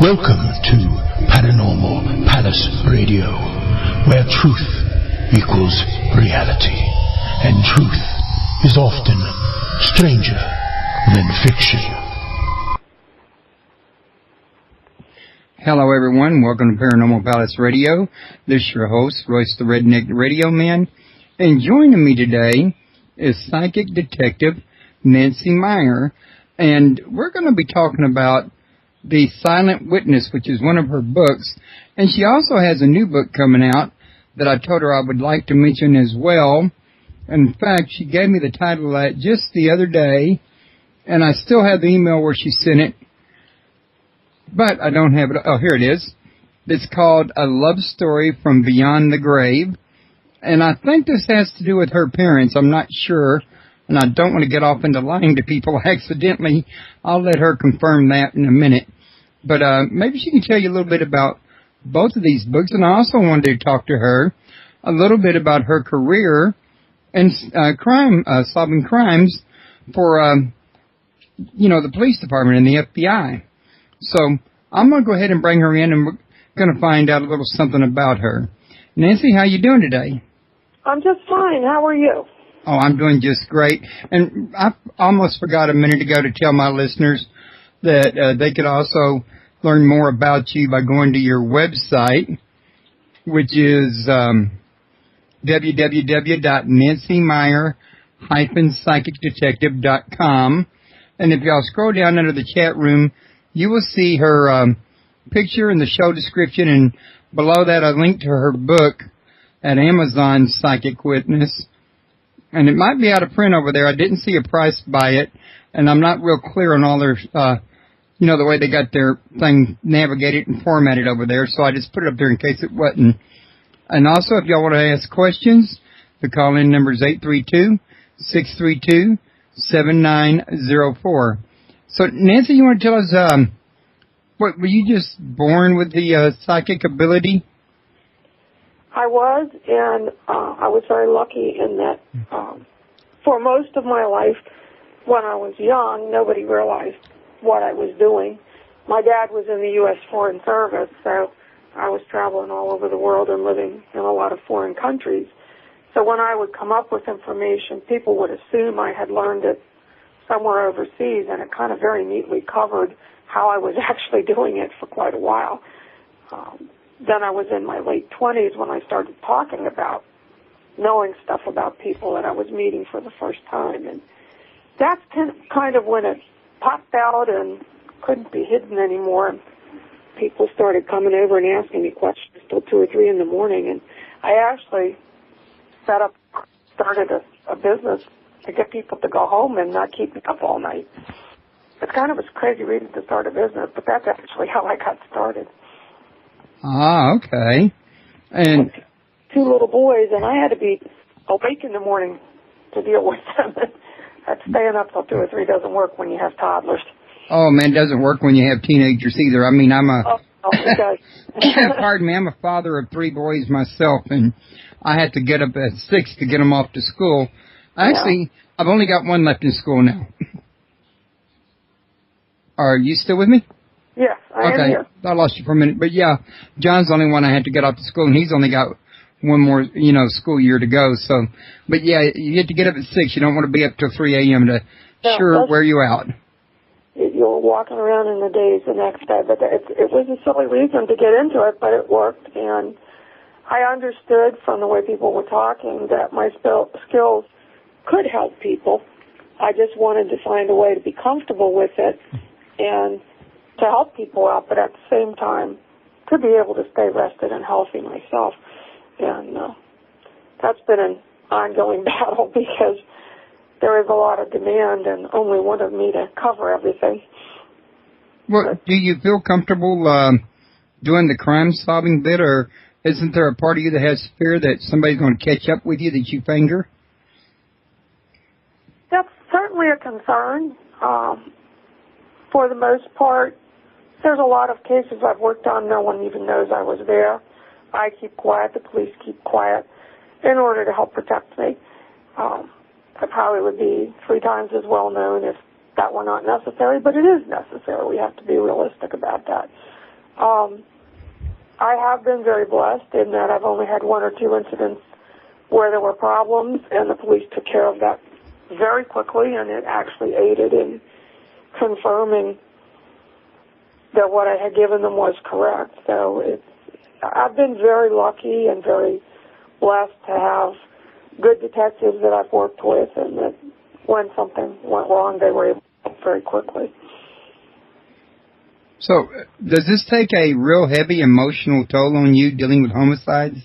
Welcome to Paranormal Palace Radio, where truth equals reality, and truth is often stranger than fiction. Hello everyone, welcome to Paranormal Palace Radio. This is your host, Royce the Redneck Radio Man, and joining me today is psychic detective Nancy Myer, and we're going to be talking about The Silent Witness, which is one of her books, and she also has a new book coming out that I told her I would like to mention as well. In fact, she gave me the title of that just the other day, and I still have the email where she sent it, but I don't have it. Oh, here it is. It's called A Love Story from Beyond the Grave, and I think this has to do with her parents. I'm not sure, and I don't want to get off into lying to people accidentally. I'll let her confirm that in a minute. But maybe she can tell you a little bit about both of these books. And I also wanted to talk to her a little bit about her career and solving crimes for, the police department and the FBI. So I'm going to go ahead and bring her in, and we're going to find out a little something about her. Nancy, how you doing today? I'm just fine. How are you? Oh, I'm doing just great. And I almost forgot a minute ago to tell my listeners that they could also learn more about you by going to your website, which is www.nancymyer-psychicdetective.com. And if y'all scroll down under the chat room, you will see her picture in the show description, and below that a link to her book at Amazon, Psychic Witness. And it might be out of print over there. I didn't see a price by it, and I'm not real clear on all their, the way they got their thing navigated and formatted over there, so I just put it up there in case it wasn't. And also, if y'all want to ask questions, the call-in number is 832-632-7904. So, Nancy, you want to tell us, were you just born with the psychic ability? I was, and I was very lucky in that for most of my life, when I was young, nobody realized what I was doing. My dad was in the U.S. Foreign Service, so I was traveling all over the world and living in a lot of foreign countries. So when I would come up with information, people would assume I had learned it somewhere overseas, and it kind of very neatly covered how I was actually doing it for quite a while. Then I was in my late 20s when I started talking about knowing stuff about people that I was meeting for the first time. And that's kind of when it popped out and couldn't be hidden anymore. And people started coming over and asking me questions till 2 or 3 in the morning. And I actually started a business to get people to go home and not keep me up all night. It's kind of a crazy reason to start a business, but that's actually how I got started. Ah, okay. And 2 little boys, and I had to be awake in the morning to deal with them. That staying up till 2 or 3 doesn't work when you have toddlers. Oh, man, it doesn't work when you have teenagers either. I mean, it does. Pardon me, I'm a father of 3 boys myself, and I had to get up at 6 to get them off to school. Actually, I've only got one left in school now. Are you still with me? Yes, I am here. I lost you for a minute. But, yeah, John's the only one I had to get off to school, and he's only got one more, school year to go. So, but, yeah, you get to get up at 6. You don't want to be up till 3 a.m. to wear you out. You're walking around in the days the next day. But it was a silly reason to get into it, but it worked. And I understood from the way people were talking that my skills could help people. I just wanted to find a way to be comfortable with it and to help people out, but at the same time to be able to stay rested and healthy myself. And that's been an ongoing battle because there is a lot of demand and only one of me to cover everything. Well, do you feel comfortable doing the crime-solving bit, or isn't there a part of you that has fear that somebody's going to catch up with you that you finger? That's certainly a concern. For the most part, there's a lot of cases I've worked on. No one even knows I was there. I keep quiet. The police keep quiet in order to help protect me. I probably would be 3 times as well known if that were not necessary, but it is necessary. We have to be realistic about that. I have been very blessed in that I've only had one or two incidents where there were problems, and the police took care of that very quickly, and it actually aided in confirming that what I had given them was correct. So I've been very lucky and very blessed to have good detectives that I've worked with, and that when something went wrong, they were able to help very quickly. So, does this take a real heavy emotional toll on you dealing with homicides?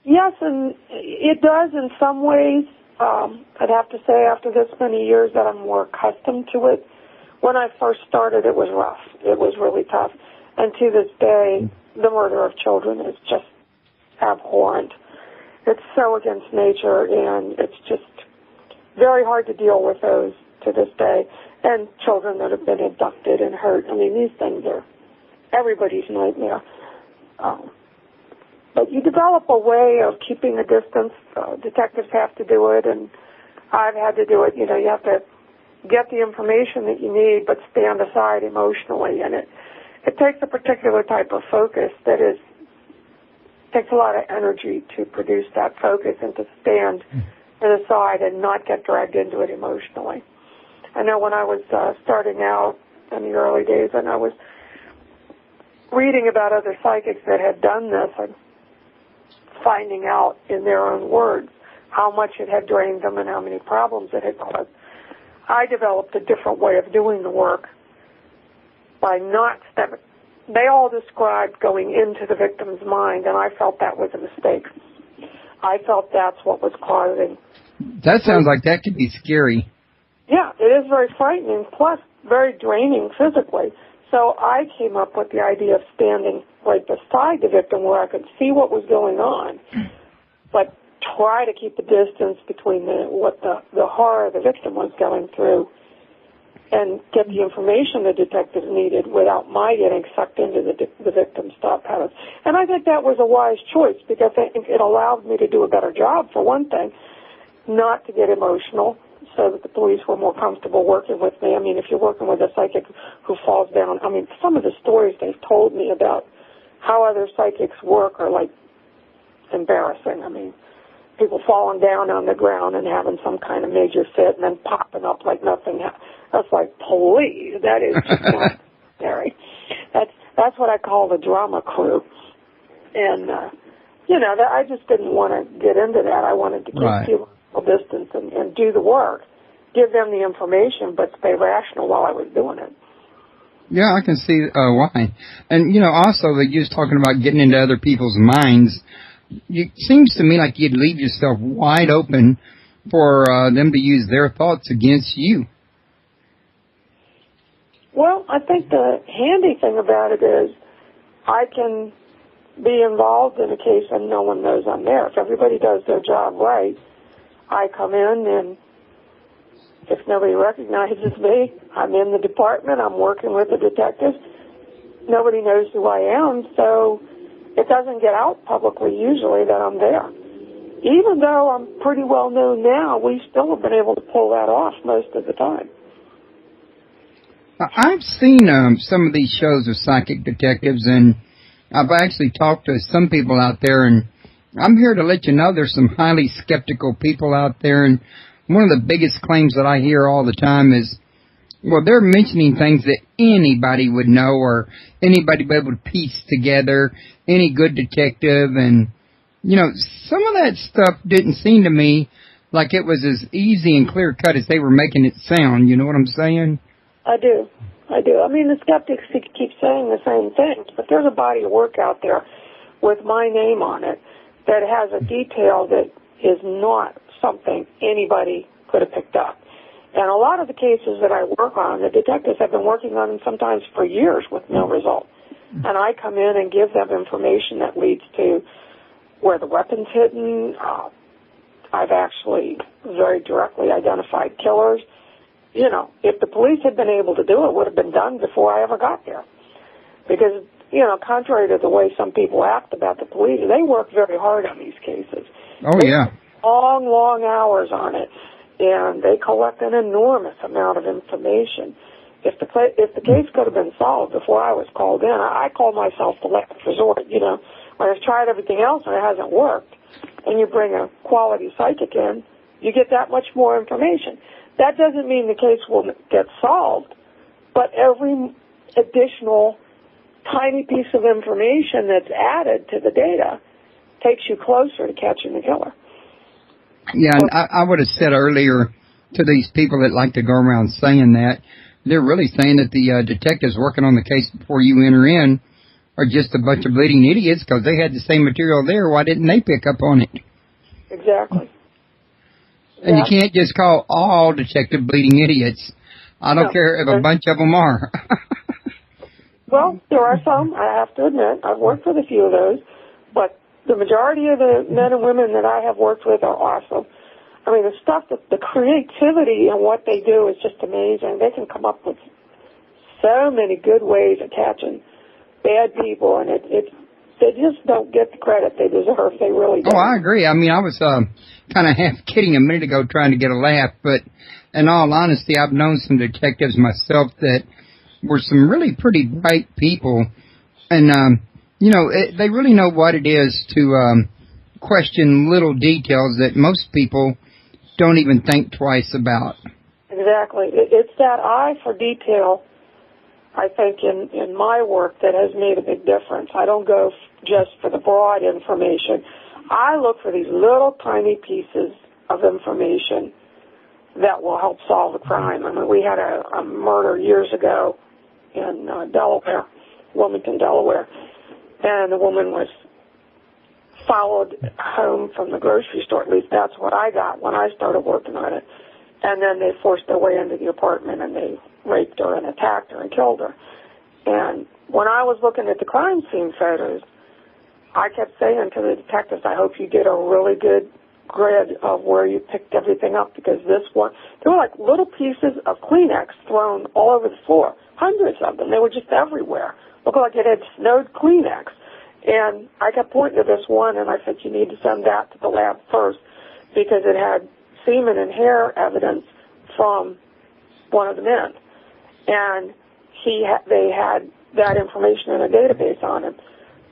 Yes, and it does in some ways. I'd have to say after this many years that I'm more accustomed to it. When I first started, it was rough. It was really tough. And to this day, the murder of children is just abhorrent. It's so against nature, and it's just very hard to deal with those to this day. And children that have been abducted and hurt. I mean, these things are everybody's nightmare. But you develop a way of keeping a distance. Detectives have to do it, and I've had to do it. You know, you have to get the information that you need, but stand aside emotionally. And it takes a particular type of focus that takes a lot of energy to produce that focus and to stand aside and not get dragged into it emotionally. I know when I was starting out in the early days, and I was reading about other psychics that had done this and finding out in their own words how much it had drained them and how many problems it had caused, I developed a different way of doing the work by not stepping. They all described going into the victim's mind, and I felt that was a mistake. I felt that's what was causing. That sounds like that could be scary. Yeah, it is very frightening, plus very draining physically. So I came up with the idea of standing right beside the victim where I could see what was going on, but try to keep the distance between the horror the victim was going through and get the information the detectives needed without my getting sucked into the victim's thought patterns. And I think that was a wise choice because I think it allowed me to do a better job, for one thing, not to get emotional, so that the police were more comfortable working with me. I mean, if you're working with a psychic who falls down, I mean, some of the stories they've told me about how other psychics work are, like, embarrassing. I mean, people falling down on the ground and having some kind of major fit and then popping up like nothing. That's like, please, that is just not necessary. That's what I call the drama crew. And, I just didn't want to get into that. I wanted to keep people distance and do the work, give them the information, but stay rational while I was doing it. Yeah, I can see why. And, also that you was talking about getting into other people's minds. It seems to me like you'd leave yourself wide open for them to use their thoughts against you. Well, I think the handy thing about it is I can be involved in a case and no one knows I'm there. If everybody does their job right, I come in, and if nobody recognizes me, I'm in the department, I'm working with the detectives. Nobody knows who I am, so it doesn't get out publicly usually that I'm there. Even though I'm pretty well known now, we still have been able to pull that off most of the time. I've seen some of these shows of psychic detectives, and I've actually talked to some people out there, and I'm here to let you know there's some highly skeptical people out there, and one of the biggest claims that I hear all the time is, well, they're mentioning things that anybody would know or anybody would be able to piece together, any good detective, and, some of that stuff didn't seem to me like it was as easy and clear-cut as they were making it sound, you know what I'm saying? I do. I mean, the skeptics keep saying the same things, but there's a body of work out there with my name on it that has a detail that is not something anybody could have picked up. And a lot of the cases that I work on, the detectives have been working on them sometimes for years with no result. And I come in and give them information that leads to where the weapon's hidden. I've actually very directly identified killers. If the police had been able to do it, it would have been done before I ever got there. Because contrary to the way some people act about the police, they work very hard on these cases. Oh, yeah. Long, long hours on it, and they collect an enormous amount of information. if the case could have been solved before I was called in, I call myself the last resort. You know, when I've tried everything else and it hasn't worked, and you bring a quality psychic in, you get that much more information. That doesn't mean the case will get solved, but every additional tiny piece of information that's added to the data takes you closer to catching the killer. Yeah, and I would have said earlier to these people that like to go around saying that, they're really saying that the detectives working on the case before you enter in are just a bunch of bleeding idiots because they had the same material there. Why didn't they pick up on it? Exactly. And you can't just call all detective bleeding idiots. I don't care if a bunch of them are. Well, there are some, I have to admit. I've worked with a few of those, but the majority of the men and women that I have worked with are awesome. I mean, the creativity in what they do is just amazing. They can come up with so many good ways of catching bad people, and they just don't get the credit they deserve. They really don't. Oh, I agree. I mean, I was kind of half kidding a minute ago trying to get a laugh, but in all honesty, I've known some detectives myself that were some really pretty bright people, and, you know, they really know what it is to question little details that most people don't even think twice about. Exactly. It's that eye for detail, I think, in my work that has made a big difference. I don't go just for the broad information. I look for these little tiny pieces of information that will help solve a crime. I mean, we had a murder years ago in Delaware, Wilmington, Delaware, and the woman was followed home from the grocery store. At least that's what I got when I started working on it. And then they forced their way into the apartment and they raped her and attacked her and killed her. And when I was looking at the crime scene photos, I kept saying to the detectives, I hope you did a really good grid of where you picked everything up, because this one, there were like little pieces of Kleenex thrown all over the floor, hundreds of them. They were just everywhere. Looked like it had snowed Kleenex. And I kept pointing to this one, and I said, you need to send that to the lab first, because it had semen and hair evidence from one of the men. And they had that information in a database on him.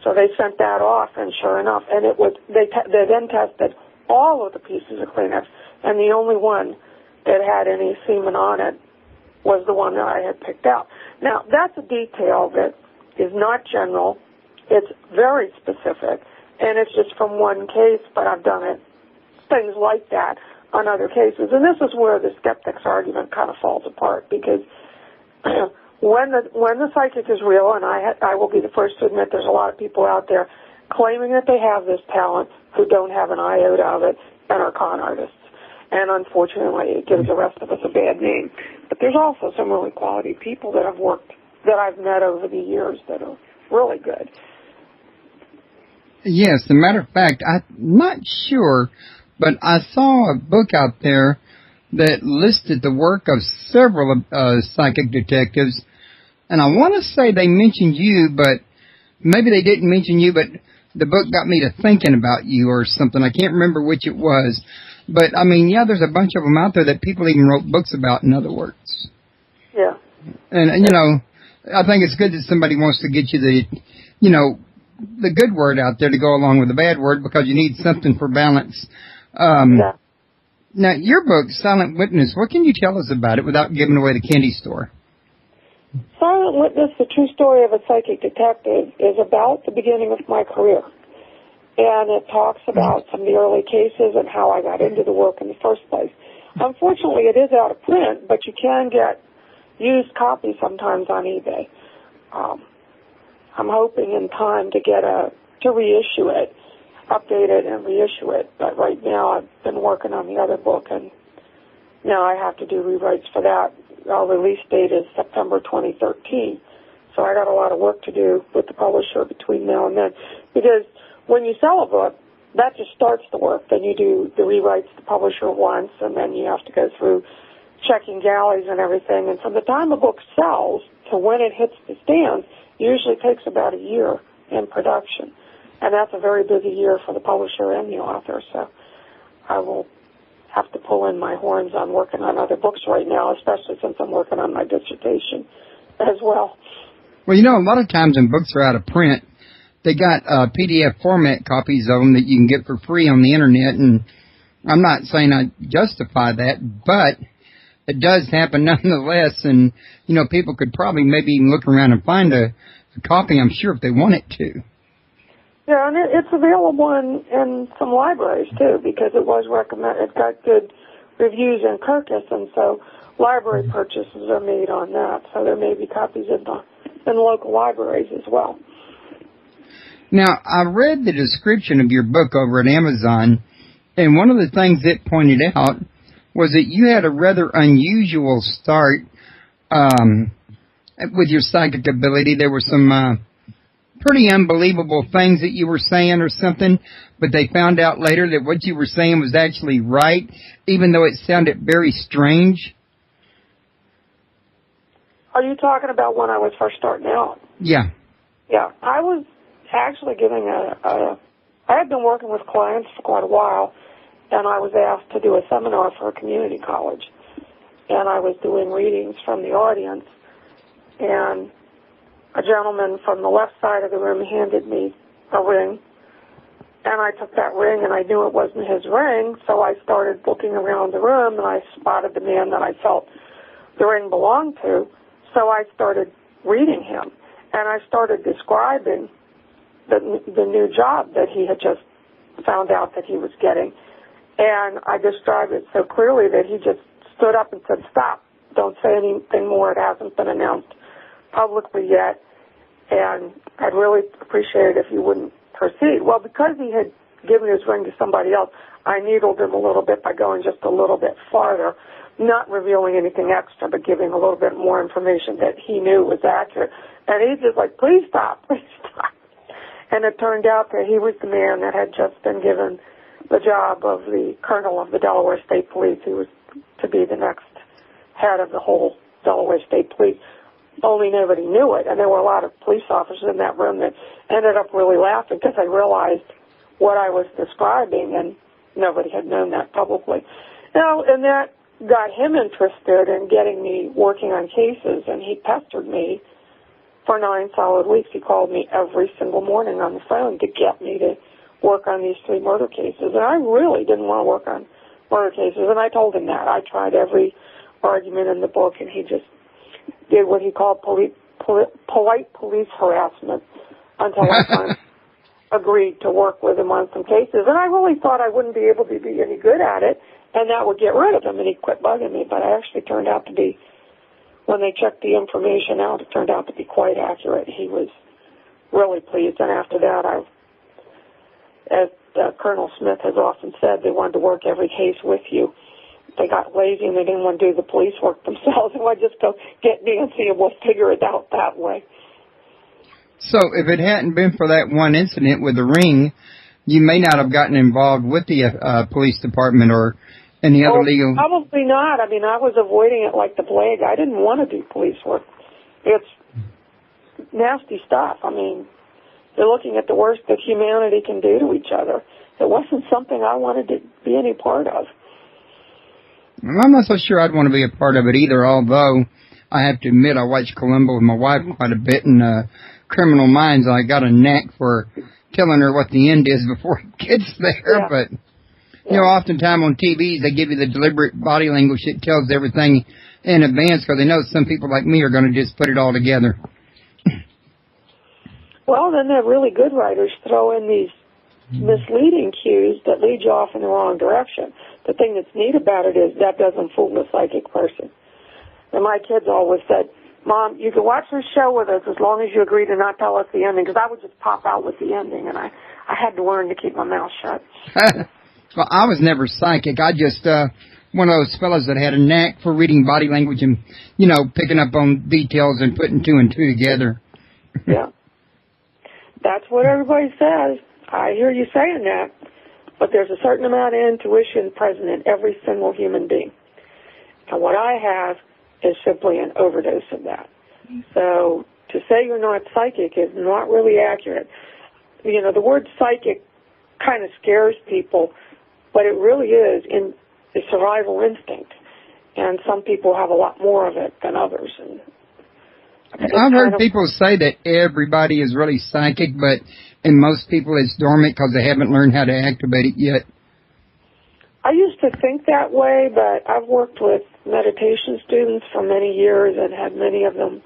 So they sent that off, and sure enough, and it was they then tested all of the pieces of Kleenex, and the only one that had any semen on it was the one that I had picked out. Now, that's a detail that is not general. It's very specific, and it's just from one case, but I've done things like that on other cases. And this is where the skeptic's argument kind of falls apart, because when the psychic is real, and I will be the first to admit there's a lot of people out there claiming that they have this talent who don't have an iota of it and are con artists. And unfortunately, it gives the rest of us a bad name. But there's also some really quality people that I've met over the years that are really good. Yes, as a matter of fact, I'm not sure, but I saw a book out there that listed the work of several psychic detectives, and I want to say they mentioned you, but maybe they didn't mention you, but the book got me to thinking about you or something. I can't remember which it was. But, I mean, yeah, there's a bunch of them out there that people even wrote books about, in other words. Yeah. And you know, I think it's good that somebody wants to get you the good word out there to go along with the bad word, because you need something for balance. Yeah. Now, your book, Silent Witness, what can you tell us about it without giving away the candy store? Silent Witness, the true story of a psychic detective, is about the beginning of my career. And it talks about some of the early cases and how I got into the work in the first place. Unfortunately, it is out of print, but you can get used copies sometimes on eBay. I'm hoping in time to reissue it, update it and reissue it. But right now I've been working on the other book, and now I have to do rewrites for that. Our release date is September 2013. So I got a lot of work to do with the publisher between now and then. Because when you sell a book, that just starts the work. Then you do the rewrites the publisher wants, and then you have to go through checking galleys and everything. And from the time a book sells to when it hits the stands, usually takes about a year in production. And that's a very busy year for the publisher and the author. So I will have to pull in my horns on working on other books right now, especially since I'm working on my dissertation as well. Well, you know, a lot of times when books are out of print, they got PDF format copies of them that you can get for free on the Internet, and I'm not saying I justify that, but it does happen nonetheless, and, you know, people could probably maybe even look around and find a copy, I'm sure, if they wanted to. Yeah, and it's available in some libraries, too, because it was recommended. It got good reviews in Kirkus, and so library purchases are made on that. So there may be copies in local libraries as well. Now, I read the description of your book over at Amazon, and one of the things it pointed out was that you had a rather unusual start with your psychic ability. There were some pretty unbelievable things that you were saying or something, but they found out later that what you were saying was actually right, even though it sounded very strange. Are you talking about when I was first starting out? Yeah. Yeah, I was actually giving I had been working with clients for quite a while, and I was asked to do a seminar for a community college, and I was doing readings from the audience, and a gentleman from the left side of the room handed me a ring, and I took that ring, and I knew it wasn't his ring, so I started looking around the room, and I spotted the man that I felt the ring belonged to, so I started reading him, and I started describing the new job that he had just found out that he was getting, and I described it so clearly that he just stood up and said, "Stop, don't say anything more, it hasn't been announced publicly yet, and I'd really appreciate it if you wouldn't proceed." Well, because he had given his ring to somebody else, I needled him a little bit by going just a little bit farther, not revealing anything extra, but giving a little bit more information that he knew was accurate. And he's just like, "Please stop, please stop." And it turned out that he was the man that had just been given the job of the colonel of the Delaware State Police. He was to be the next head of the whole Delaware State Police. Only nobody knew it, and there were a lot of police officers in that room that ended up really laughing because they realized what I was describing, and nobody had known that publicly. And that got him interested in getting me working on cases, and he pestered me for 9 solid weeks. He called me every single morning on the phone to get me to work on these 3 murder cases, and I really didn't want to work on murder cases, and I told him that. I tried every argument in the book, and he just did what he called polite police harassment until I finally agreed to work with him on some cases. And I really thought I wouldn't be able to be any good at it, and that would get rid of him, and he'd quit bugging me. But I actually turned out to be, when they checked the information out, it turned out to be quite accurate. He was really pleased. And after that, as Colonel Smith has often said, they wanted to work every case with you. They got lazy and they didn't want to do the police work themselves. They wanted to just go get Nancy and we'll figure it out that way. So if it hadn't been for that one incident with the ring, you may not have gotten involved with the police department or any other legal... Probably not. I mean, I was avoiding it like the plague. I didn't want to do police work. It's nasty stuff. I mean, you're looking at the worst that humanity can do to each other. It wasn't something I wanted to be any part of. Well, I'm not so sure I'd want to be a part of it either, although I have to admit I watch Columbo with my wife quite a bit in Criminal Minds. I got a knack for telling her what the end is before it gets there. Yeah. But, you know, oftentimes on TVs they give you the deliberate body language that tells everything in advance because they know some people like me are going to just put it all together. Well, then the really good writers throw in these misleading cues that lead you off in the wrong direction. The thing that's neat about it is that doesn't fool the psychic person. And my kids always said, "Mom, you can watch this show with us as long as you agree to not tell us the ending," because I would just pop out with the ending, and I had to learn to keep my mouth shut. Well, I was never psychic. I just one of those fellas that had a knack for reading body language and, you know, picking up on details and putting 2 and 2 together. Yeah. That's what everybody says. I hear you saying that, but there's a certain amount of intuition present in every single human being. And what I have is simply an overdose of that. So to say you're not psychic is not really accurate. You know, the word psychic kind of scares people, but it really is. a survival instinct, and some people have a lot more of it than others. And I've heard people say that everybody is really psychic, but in most people it's dormant because they haven't learned how to activate it yet. I used to think that way, but I've worked with meditation students for many years and had many of them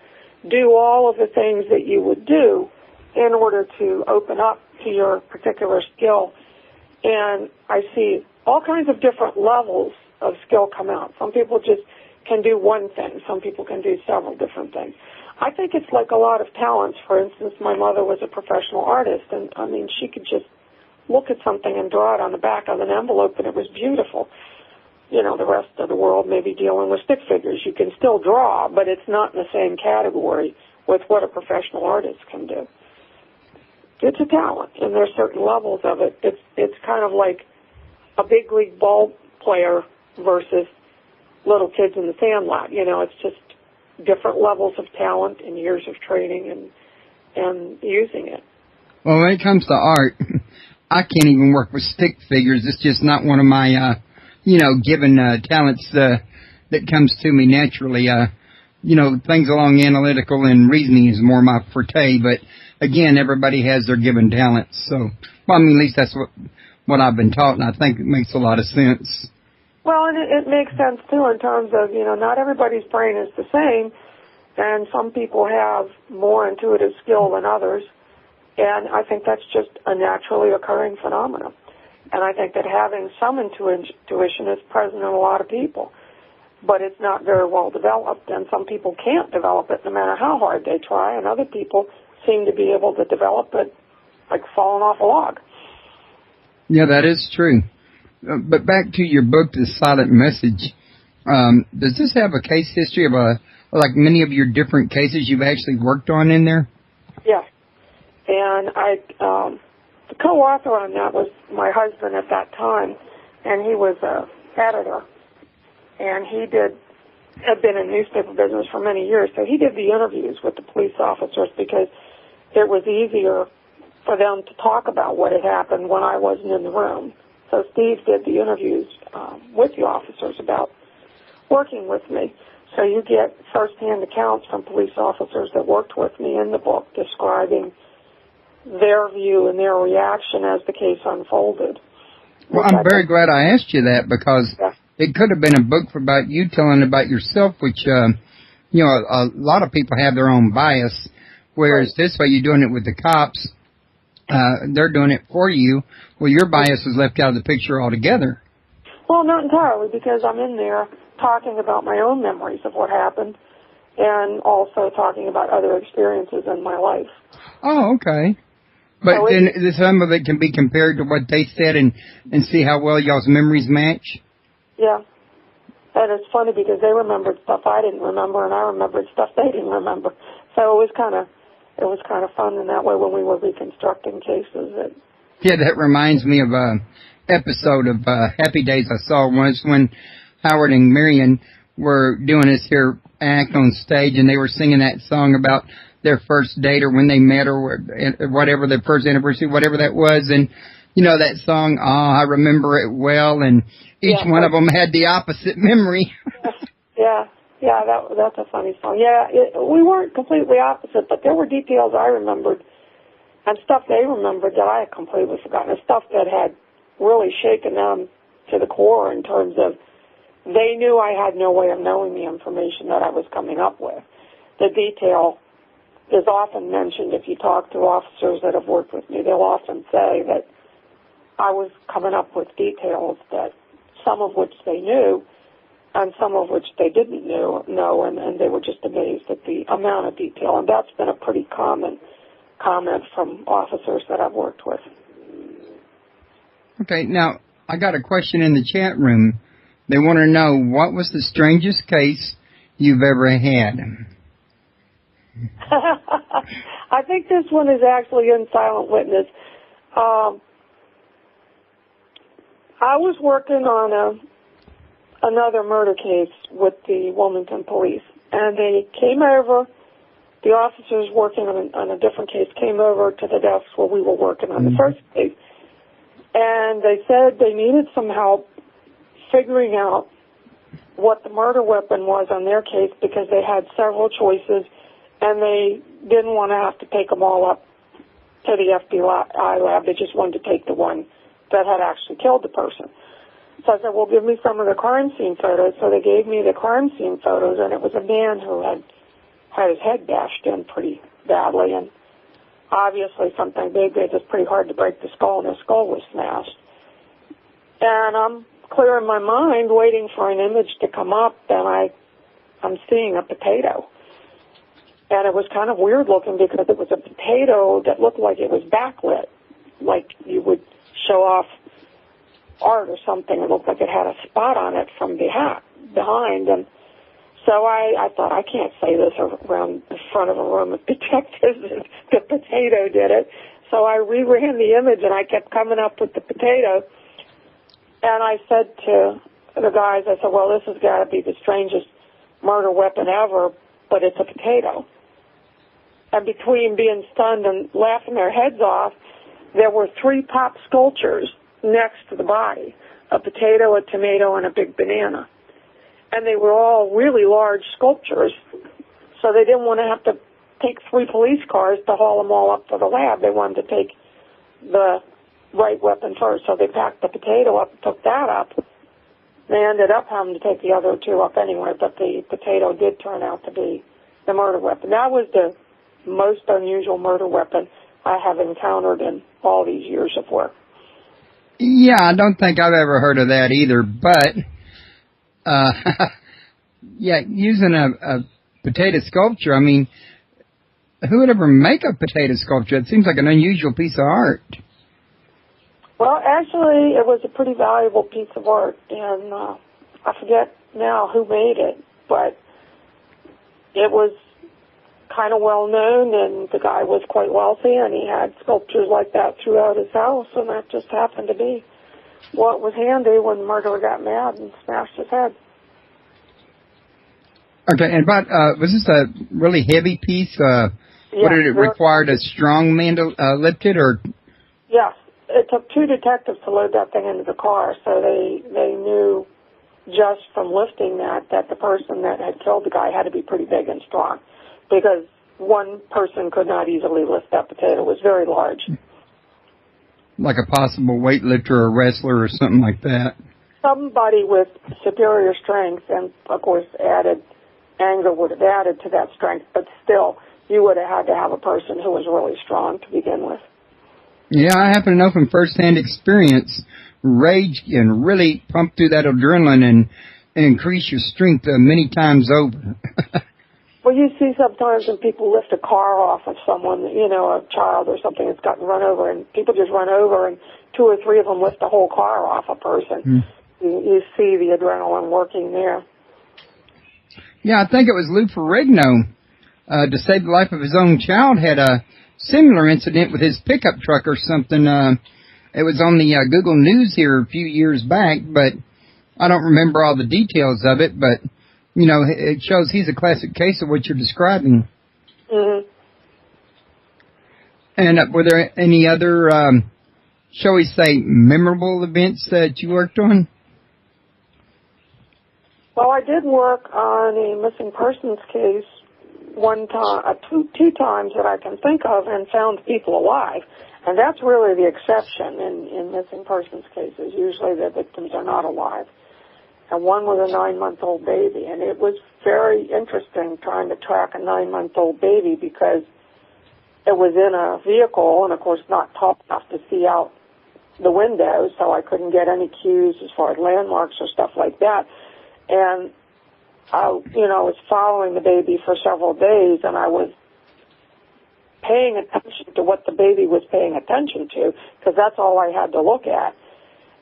do all of the things that you would do in order to open up to your particular skill. And I see all kinds of different levels of skill come out. Some people just can do one thing. Some people can do several different things. I think it's like a lot of talents. For instance, my mother was a professional artist, and, I mean, she could just look at something and draw it on the back of an envelope, and it was beautiful. You know, the rest of the world may be dealing with stick figures. You can still draw, but it's not in the same category with what a professional artist can do. It's a talent, and there's certain levels of it. It's kind of like a big league ball player versus little kids in the sandlot. You know, it's just different levels of talent and years of training and using it. Well, when it comes to art, I can't even work with stick figures. It's just not one of my, given talents that comes to me naturally. Things along analytical and reasoning is more my forte, but again, everybody has their given talents. So, well, I mean, at least that's what I've been taught, and I think it makes a lot of sense. Well, and it makes sense, too, in terms of, not everybody's brain is the same, and some people have more intuitive skill than others, and I think that's just a naturally occurring phenomenon. And I think that having some intuition is present in a lot of people, but it's not very well developed, and some people can't develop it no matter how hard they try, and other people seem to be able to develop it like falling off a log. Yeah, that is true. But back to your book, The Silent Message, does this have a case history of like many of your different cases you've actually worked on in there? Yes. And the co-author on that was my husband at that time, and he was an editor, and he had been in newspaper business for many years, so he did the interviews with the police officers because it was easier for them to talk about what had happened when I wasn't in the room. So Steve did the interviews with the officers about working with me. So you get first-hand accounts from police officers that worked with me in the book describing their view and their reaction as the case unfolded. Well, I'm very glad I asked you that because it could have been a book about you telling about yourself, which, a lot of people have their own bias, whereas this way you're doing it with the cops. They're doing it for you. Well, your bias is left out of the picture altogether. Well, not entirely, because I'm in there talking about my own memories of what happened and also talking about other experiences in my life. Oh, okay. But so then some of it can be compared to what they said and see how well y'all's memories match? Yeah. And it's funny because they remembered stuff I didn't remember, and I remembered stuff they didn't remember. So it was kind of fun in that way when we were reconstructing cases. Yeah, that reminds me of an episode of Happy Days I saw once when Howard and Marion were doing this here act on stage, and they were singing that song about their first date or when they met or whatever, their first anniversary, whatever that was. And, that song, I remember it well, and each one of them had the opposite memory. Yeah, that's a funny song. Yeah, we weren't completely opposite, but there were details I remembered and stuff they remembered that I had completely forgotten, and stuff that had really shaken them to the core in terms of they knew I had no way of knowing the information that I was coming up with. The detail is often mentioned if you talk to officers that have worked with me. They'll often say that I was coming up with details that some of which they knew and some of which they didn't know, and they were just amazed at the amount of detail. And that's been a pretty common comment from officers that I've worked with. Okay, now, I got a question in the chat room. They want to know, what was the strangest case you've ever had? I think this one is actually in Silent Witness. I was working on another murder case with the Wilmington police, and they came over, the officers working on a different case came over to the desk where we were working on the first case, and they said they needed some help figuring out what the murder weapon was on their case because they had several choices and they didn't want to have to take them all up to the FBI lab. They just wanted to take the one that had actually killed the person. So I said, well, give me some of the crime scene photos. So they gave me the crime scene photos, and it was a man who had his head bashed in pretty badly, and obviously something big. It's just pretty hard to break the skull, and his skull was smashed. And I'm clear in my mind, waiting for an image to come up, and I'm seeing a potato. And it was kind of weird looking because it was a potato that looked like it was backlit, like you would show off art or something. It looked like it had a spot on it from behind. And so I thought, I can't say this around the front of a room of detectives. The potato did it. So I reran the image, and I kept coming up with the potato. And I said to the guys, I said, well, this has got to be the strangest murder weapon ever, but it's a potato. And between being stunned and laughing their heads off, there were 3 pop sculptures next to the body, a potato, a tomato, and a big banana. And they were all really large sculptures, so they didn't want to have to take 3 police cars to haul them all up to the lab. They wanted to take the right weapon first, so they packed the potato up and took that up. They ended up having to take the other 2 up anyway, but the potato did turn out to be the murder weapon. That was the most unusual murder weapon I have encountered in all these years of work. Yeah, I don't think I've ever heard of that either, but, yeah, using a potato sculpture, I mean, who would ever make a potato sculpture? It seems like an unusual piece of art. Well, actually, it was a pretty valuable piece of art, and I forget now who made it, but it was kind of well known, and the guy was quite wealthy, and he had sculptures like that throughout his house, and that just happened to be what was handy when the murderer got mad and smashed his head. Okay, and about, was this a really heavy piece? What did it require a strong man to lift it, or? Yes, it took 2 detectives to load that thing into the car, so they knew just from lifting that the person that had killed the guy had to be pretty big and strong, because one person could not easily lift that potato. It was very large. Like a possible weightlifter or wrestler or something like that. Somebody with superior strength, and of course anger would have added to that strength, but still you would have had to have a person who was really strong to begin with. Yeah, I happen to know from first-hand experience, rage can really pump through that adrenaline and increase your strength many times over. Well, you see sometimes when people lift a car off of someone, you know, a child or something that's gotten run over, and people just run over, and 2 or 3 of them lift the whole car off a person. You see the adrenaline working there. Yeah, I think it was Lou Ferrigno, to save the life of his own child, had a similar incident with his pickup truck or something. It was on the Google News here a few years back, but I don't remember all the details of it, but you know, it shows he's a classic case of what you're describing. Mm-hmm. And were there any other, shall we say, memorable events that you worked on? Well, I did work on a missing persons case one time, two times that I can think of, and found people alive. And that's really the exception in missing persons cases. Usually the victims are not alive. And one was a 9-month-old baby, and it was very interesting trying to track a 9-month-old baby because it was in a vehicle and, of course, not tall enough to see out the window, so I couldn't get any cues as far as landmarks or stuff like that. And I, was following the baby for several days, and I was paying attention to what the baby was paying attention to because that's all I had to look at.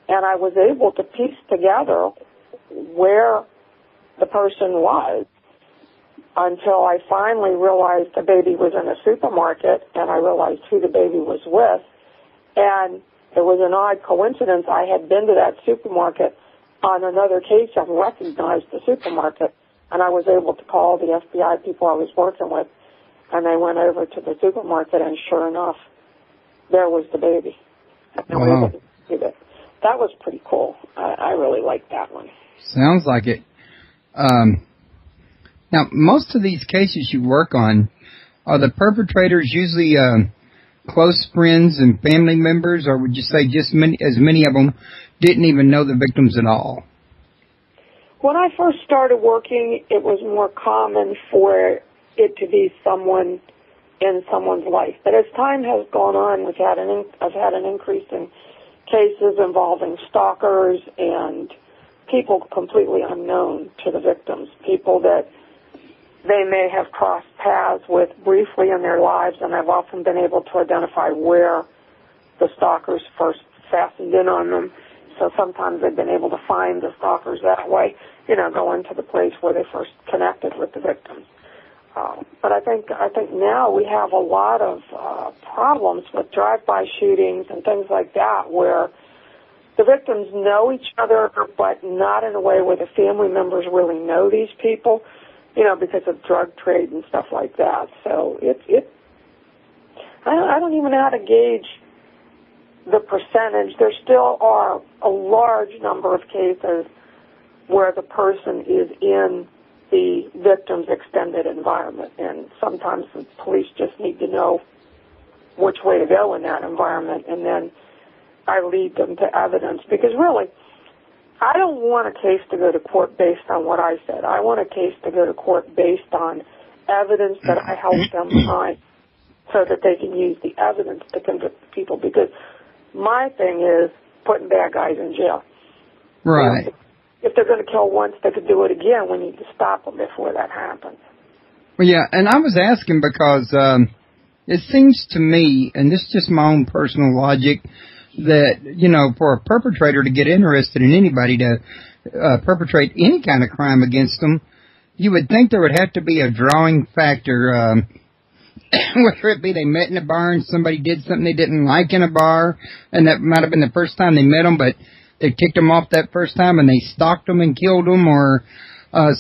And I was able to piece together where the person was until I finally realized the baby was in a supermarket, and I realized who the baby was with. And it was an odd coincidence. I had been to that supermarket on another case and recognized the supermarket, and I was able to call the FBI people I was working with, and they went over to the supermarket, and sure enough, there was the baby. And we were able to see it. that was pretty cool. I really liked that one. Sounds like it. Now, most of these cases you work on, are the perpetrators usually close friends and family members, or would you say just as many of them didn't even know the victims at all? When I first started working, it was more common for it to be someone in someone's life. But as time has gone on, I've had an increase in cases involving stalkers and people completely unknown to the victims, people that they may have crossed paths with briefly in their lives, and I've often been able to identify where the stalkers first fastened in on them. So sometimes they've been able to find the stalkers that way, going to the place where they first connected with the victims. But I think now we have a lot of problems with drive-by shootings and things like that, where the victims know each other, but not in a way where the family members really know these people, because of drug trade and stuff like that. So I don't even know how to gauge the percentage. There still are a large number of cases where the person is in the victim's extended environment, and sometimes the police just need to know which way to go in that environment, and then I lead them to evidence, because really, I don't want a case to go to court based on what I said. I want a case to go to court based on evidence that I helped them find, so that they can use the evidence to convict people, because my thing is putting bad guys in jail. Right. If they're going to kill once, they could do it again. We need to stop them before that happens. Well, yeah, and I was asking because it seems to me, and this is just my own personal logic, that, for a perpetrator to get interested in anybody to perpetrate any kind of crime against them, you would think there would have to be a drawing factor, whether it be they met in a bar and somebody did something they didn't like in a bar, and that might have been the first time they met them, but they ticked them off that first time and they stalked them and killed them, or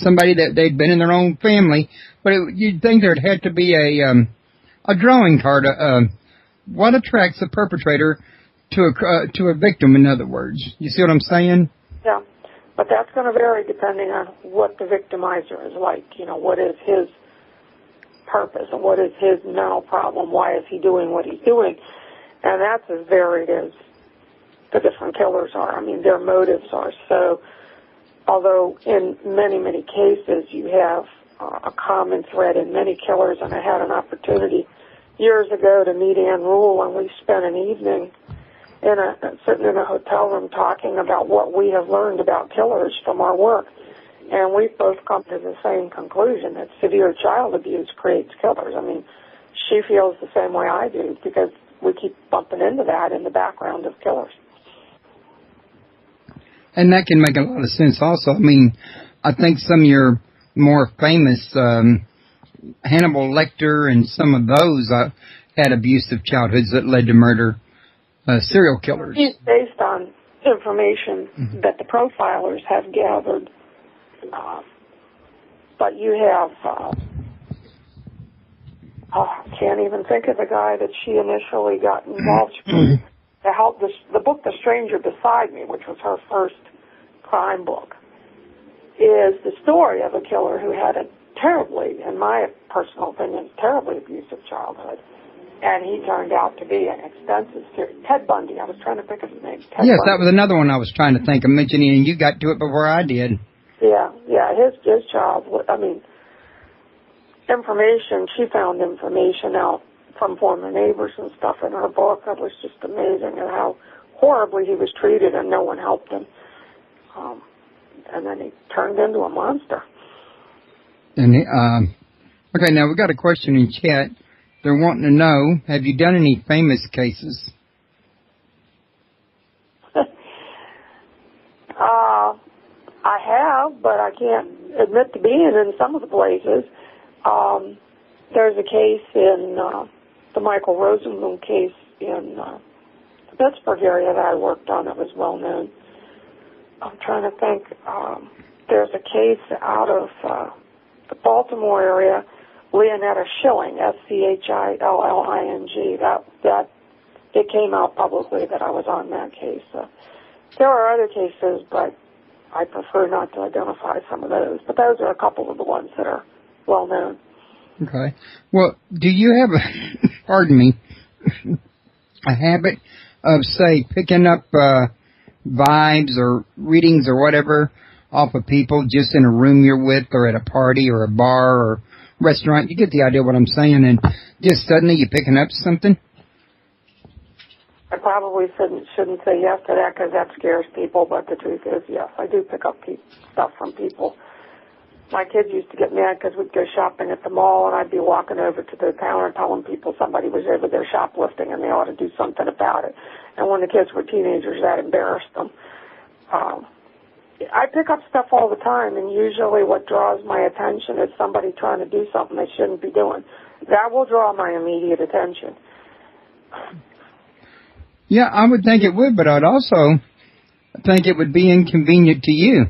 somebody that they'd been in their own family. But you'd think there'd have to be a drawing card. What attracts a perpetrator to a victim, in other words? You see what I'm saying? Yeah, but that's going to vary depending on what the victimizer is like. What is his purpose and what is his mental problem? Why is he doing what he's doing? And that's as varied as the different killers are. I mean, their motives are. So, although in many, many cases you have a common thread in many killers, and I had an opportunity years ago to meet Ann Rule, and we spent an evening sitting in a hotel room talking about what we have learned about killers from our work. And we've both come to the same conclusion, that severe child abuse creates killers. I mean, she feels the same way I do, because we keep bumping into that in the background of killers. And that can make a lot of sense also. I mean, I think some of your more famous, Hannibal Lecter and some of those had abusive childhoods that led to murder. Serial killers. It's based on information that the profilers have gathered. But you have, I can't even think of the guy that she initially got involved with to help the book The Stranger Beside Me, which was her first crime book, is the story of a killer who had a terribly, in my personal opinion, terribly abusive childhood. And he turned out to be an extensive series. Ted Bundy, I was trying to think of his name. Ted yes, Bundy. That was another one I was trying to think of mentioning, and you got to it before I did. Yeah, his child, I mean, information, she found information out from former neighbors and stuff in her book. It was just amazing at how horribly he was treated and no one helped him. And then he turned into a monster. And okay, now we got a question in chat. They're wanting to know, have you done any famous cases? I have, but I can't admit to being in some of the places. There's a case in the Michael Rosenblum case in the Pittsburgh area that I worked on that was well known. I'm trying to think. There's a case out of the Baltimore area, Leonetta Schilling, Schilling. That it came out publicly that I was on that case. There are other cases, but I prefer not to identify some of those. But those are a couple of the ones that are well known. Okay. Well, do you have a, pardon me, a habit of, say, picking up vibes or readings or whatever off of people just in a room you're with or at a party or a bar or restaurant? You get the idea what I'm saying, and just suddenly you're picking up something? I probably shouldn't say yes to that because that scares people, but the truth is, yes, I do pick up stuff from people. My kids used to get mad because we'd go shopping at the mall, and I'd be walking over to the counter telling people somebody was over there shoplifting and they ought to do something about it. And when the kids were teenagers, that embarrassed them. I pick up stuff all the time, and usually what draws my attention is somebody trying to do something they shouldn't be doing. That will draw my immediate attention. Yeah, I would think it would, but I'd also think it would be inconvenient to you.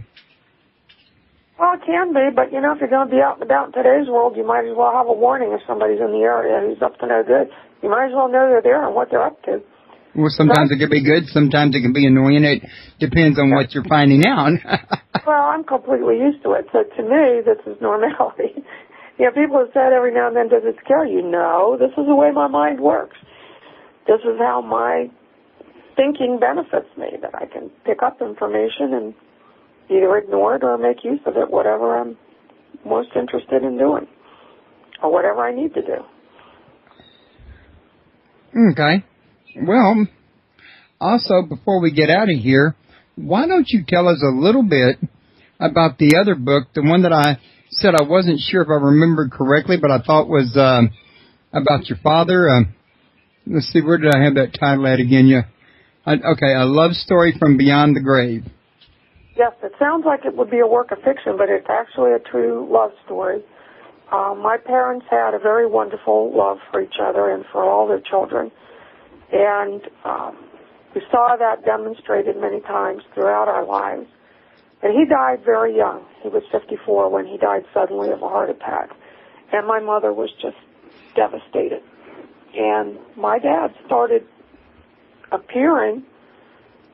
Well, it can be, but, you know, if you're going to be out and about in today's world, you might as well have a warning if somebody's in the area who's up to no good. You might as well know they're there and what they're up to. Well, sometimes it can be good, sometimes it can be annoying. It depends on what you're finding out. Well, I'm completely used to it, so to me, this is normality. You know, people have said every now and then, does it scare you? No, this is the way my mind works. This is how my thinking benefits me, that I can pick up information and either ignore it or make use of it, whatever I'm most interested in doing, or whatever I need to do. Okay. Well, also, before we get out of here, why don't you tell us a little bit about the other book, the one that I said I wasn't sure if I remembered correctly, but I thought was about your father. Let's see, where did I have that title at again? Okay, A Love Story from Beyond the Grave. Yes, it sounds like it would be a work of fiction, but it's actually a true love story. My parents had a very wonderful love for each other and for all their children, and we saw that demonstrated many times throughout our lives. And he died very young. He was 54 when he died suddenly of a heart attack, and my mother was just devastated. And my dad started appearing,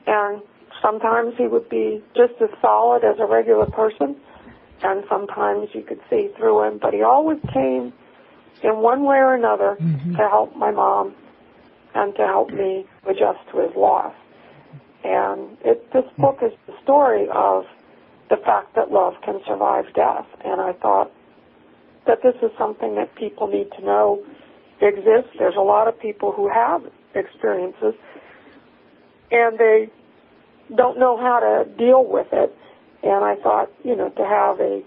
and sometimes he would be just as solid as a regular person, and sometimes you could see through him, but he always came in one way or another to help my mom and to help me adjust to his loss. And this book is the story of the fact that love can survive death, and I thought that this is something that people need to know exists. There's a lot of people who have experiences, and they don't know how to deal with it. And I thought, to have a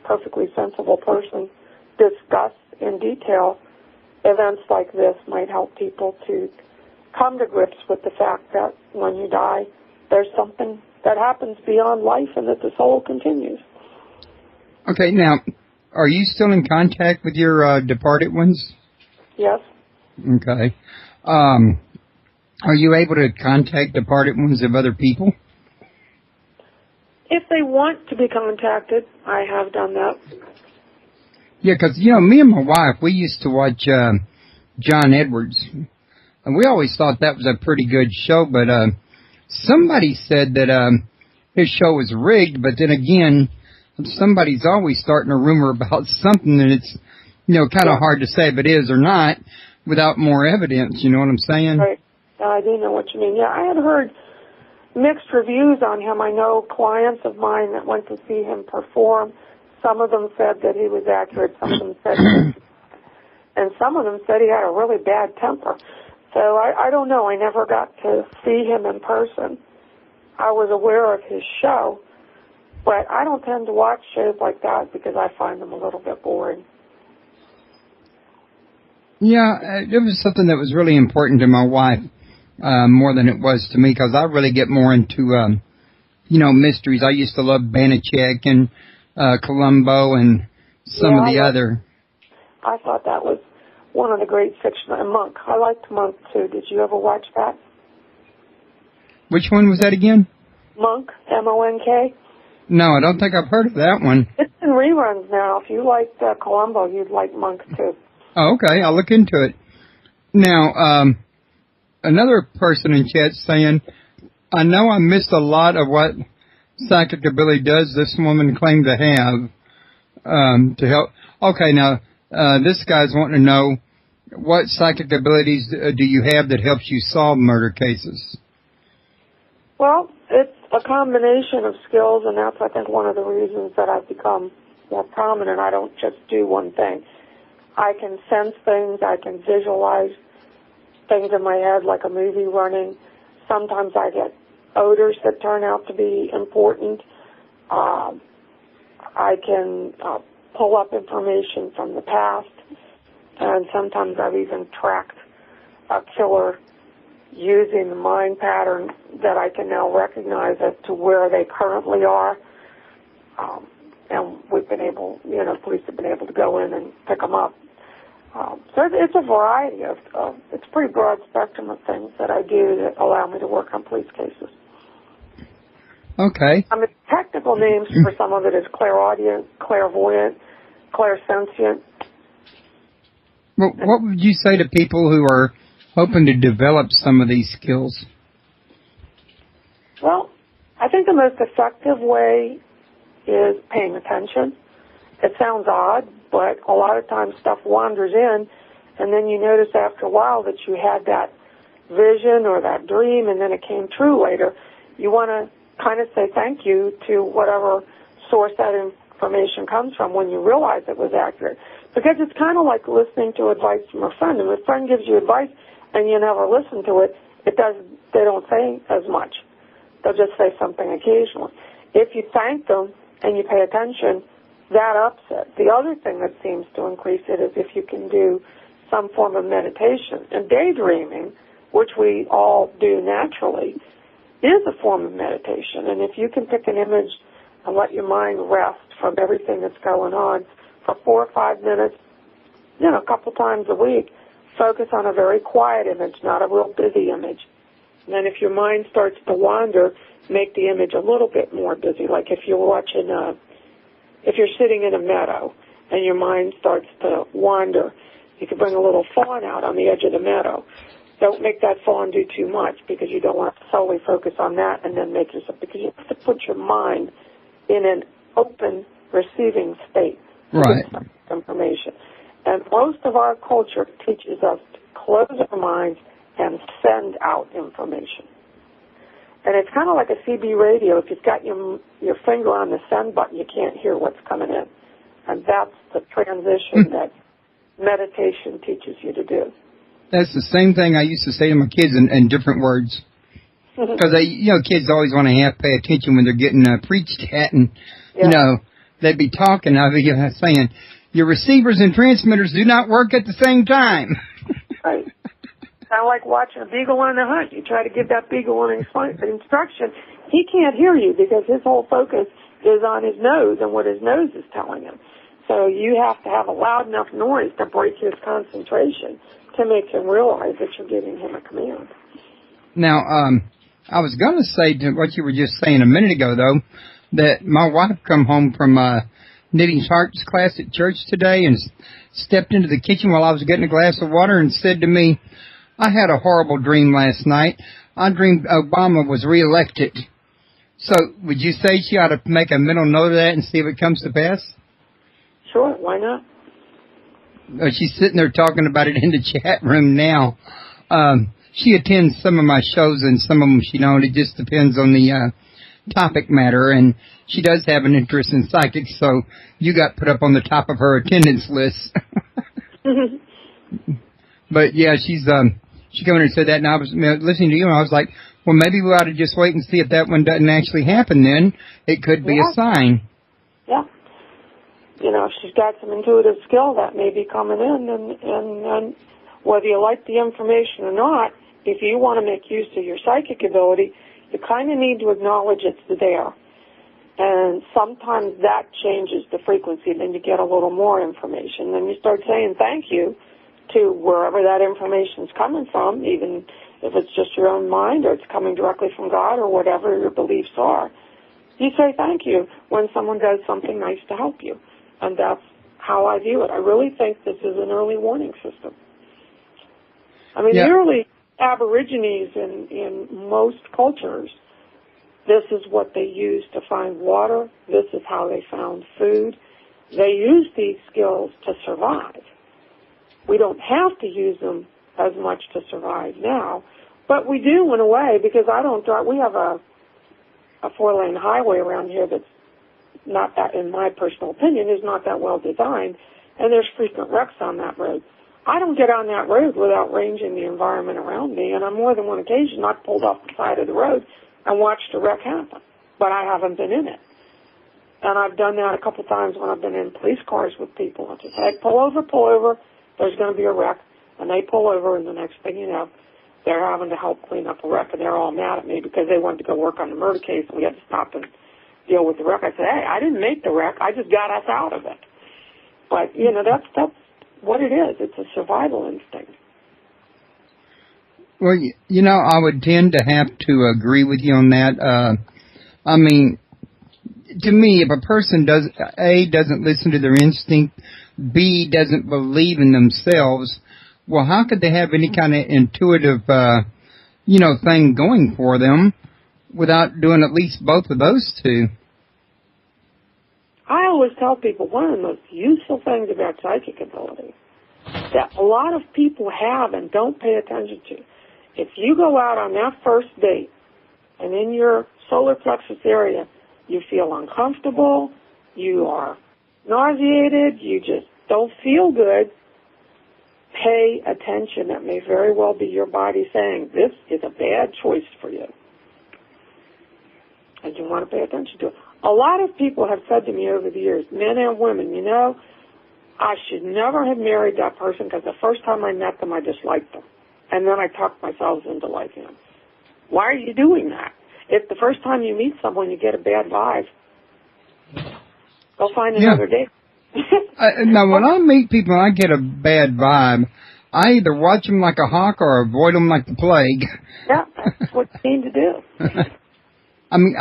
perfectly sensible person discuss in detail events like this might help people to come to grips with the fact that when you die, there's something that happens beyond life and that the soul continues. Okay, now, are you still in contact with your departed ones? Yes. Okay. Are you able to contact departed ones of other people? If they want to be contacted, I have done that. Yeah, because, me and my wife, we used to watch John Edwards, and we always thought that was a pretty good show, but somebody said that his show was rigged, but then again, somebody's always starting a rumor about something, and it's, kind of hard to say if it is or not without more evidence, you know what I'm saying? Right. I do know what you mean. Yeah, I had heard mixed reviews on him. I know clients of mine that went to see him perform. Some of them said that he was accurate. Some of them said and some of them said he had a really bad temper. So I don't know. I never got to see him in person. I was aware of his show, but I don't tend to watch shows like that because I find them a little bit boring. Yeah, it was something that was really important to my wife, more than it was to me, because I really get more into, mysteries. I used to love Banachek and Columbo and some of the other. I thought that was one of the great fiction. And Monk. I liked Monk, too. Did you ever watch that? Which one was that again? Monk, M-O-N-K. No, I don't think I've heard of that one. It's in reruns now. If you liked Columbo, you'd like Monk, too. Oh, okay. I'll look into it. Now, another person in chat saying, I know I missed a lot of what psychic ability does this woman claimed to have to help. Okay, now this guy's wanting to know what psychic abilities do you have that helps you solve murder cases? Well, it's a combination of skills, and that's, I think, one of the reasons that I've become more prominent. I don't just do one thing. I can sense things. I can visualize things in my head like a movie running. Sometimes I get odors that turn out to be important. I can pull up information from the past, and sometimes I've even tracked a killer using the mind pattern that I can now recognize as to where they currently are. And we've been able, police have been able to go in and pick them up. So it's a variety of, it's a pretty broad spectrum of things that I do that allow me to work on police cases. Okay. I mean, technical names for some of it is clairaudient, clairvoyant, clairsentient. Well, what would you say to people who are hoping to develop some of these skills? Well, I think the most effective way is paying attention. It sounds odd, but a lot of times stuff wanders in, and then you notice after a while that you had that vision or that dream, and then it came true later. You want to kind of say thank you to whatever source that information comes from when you realize it was accurate. Because it's kind of like listening to advice from a friend. And if a friend gives you advice and you never listen to it, they don't say as much. They'll just say something occasionally. If you thank them and you pay attention, that ups it. The other thing that seems to increase it is if you can do some form of meditation. And daydreaming, which we all do naturally, is a form of meditation. And if you can pick an image and let your mind rest from everything that's going on for 4 or 5 minutes, a couple times a week, focus on a very quiet image, not a real busy image. And then if your mind starts to wander, make the image a little bit more busy. Like if you're watching if you're sitting in a meadow and your mind starts to wander, you can bring a little fawn out on the edge of the meadow. Don't make that fawn do too much because you don't want to solely focus on that and then make yourself, because you have to put your mind in an open receiving state to get information. And most of our culture teaches us to close our minds and send out information. And it's kind of like a CB radio. If you've got your finger on the send button, you can't hear what's coming in. And that's the transition that meditation teaches you to do. That's the same thing I used to say to my kids in different words. Because, kids always want to pay attention when they're getting preached at. And, they'd be talking. I'd be saying, your receivers and transmitters do not work at the same time. Right. Kind of like watching a beagle on the hunt. You try to give that beagle an instruction. He can't hear you because his whole focus is on his nose and what his nose is telling him. So you have to have a loud enough noise to break his concentration to make him realize that you're giving him a command. Now, I was going to say to what you were just saying a minute ago, though, that my wife come home from Knitting Hearts class at church today and stepped into the kitchen while I was getting a glass of water and said to me, I had a horrible dream last night. I dreamed Obama was reelected. So would you say she ought to make a mental note of that and see if it comes to pass? Sure, why not? She's sitting there talking about it in the chat room now. She attends some of my shows and some of them she don't. It just depends on the topic matter. And she does have an interest in psychics, so you got put up on the top of her attendance list. But yeah, she came in and said that, and I was listening to you, and I was like, well, maybe we ought to just wait and see if that one doesn't actually happen then. It could be a sign. Yeah. If she's got some intuitive skill, that may be coming in, and whether you like the information or not, if you want to make use of your psychic ability, you kind of need to acknowledge it's there. And sometimes that changes the frequency, then you get a little more information. Then you start saying thank you to wherever that information is coming from, even if it's just your own mind or it's coming directly from God or whatever your beliefs are. You say thank you when someone does something nice to help you. And that's how I view it. I really think this is an early warning system. I mean, the Aborigines in most cultures, this is what they used to find water. This is how they found food. They used these skills to survive. We don't have to use them as much to survive now, but we do in a way, because I don't drive. We have a 4-lane highway around here that's not that, in my personal opinion, is not that well designed, and there's frequent wrecks on that road. I don't get on that road without ranging the environment around me, and on more than one occasion I've pulled off the side of the road and watched a wreck happen, but I haven't been in it. And I've done that a couple times when I've been in police cars with people. I just say, hey, pull over, there's going to be a wreck, and they pull over, and the next thing you know, they're having to help clean up a wreck, and they're all mad at me because they wanted to go work on the murder case, and we had to stop and deal with the wreck. I said, hey, I didn't make the wreck, I just got us out of it. But, you know, that's what it is. It's a survival instinct. Well, you know, I would tend to have to agree with you on that. I mean, to me, if a person doesn't listen to their instinct, B, doesn't believe in themselves, well, how could they have any kind of intuitive, thing going for them without doing at least both of those two? I always tell people one of the most useful things about psychic ability that a lot of people have and don't pay attention to. If you go out on that first date and in your solar plexus area you feel uncomfortable, you are nauseated, you just don't feel good, pay attention. That may very well be your body saying, this is a bad choice for you. And you want to pay attention to it. A lot of people have said to me over the years, men and women, you know, I should never have married that person because the first time I met them, I disliked them. And then I talked myself into liking them. Why are you doing that? If the first time you meet someone, you get a bad vibe, go find another date. Now, when I meet people and I get a bad vibe, I either watch them like a hawk or avoid them like the plague. Yeah, that's what you need to do. I mean,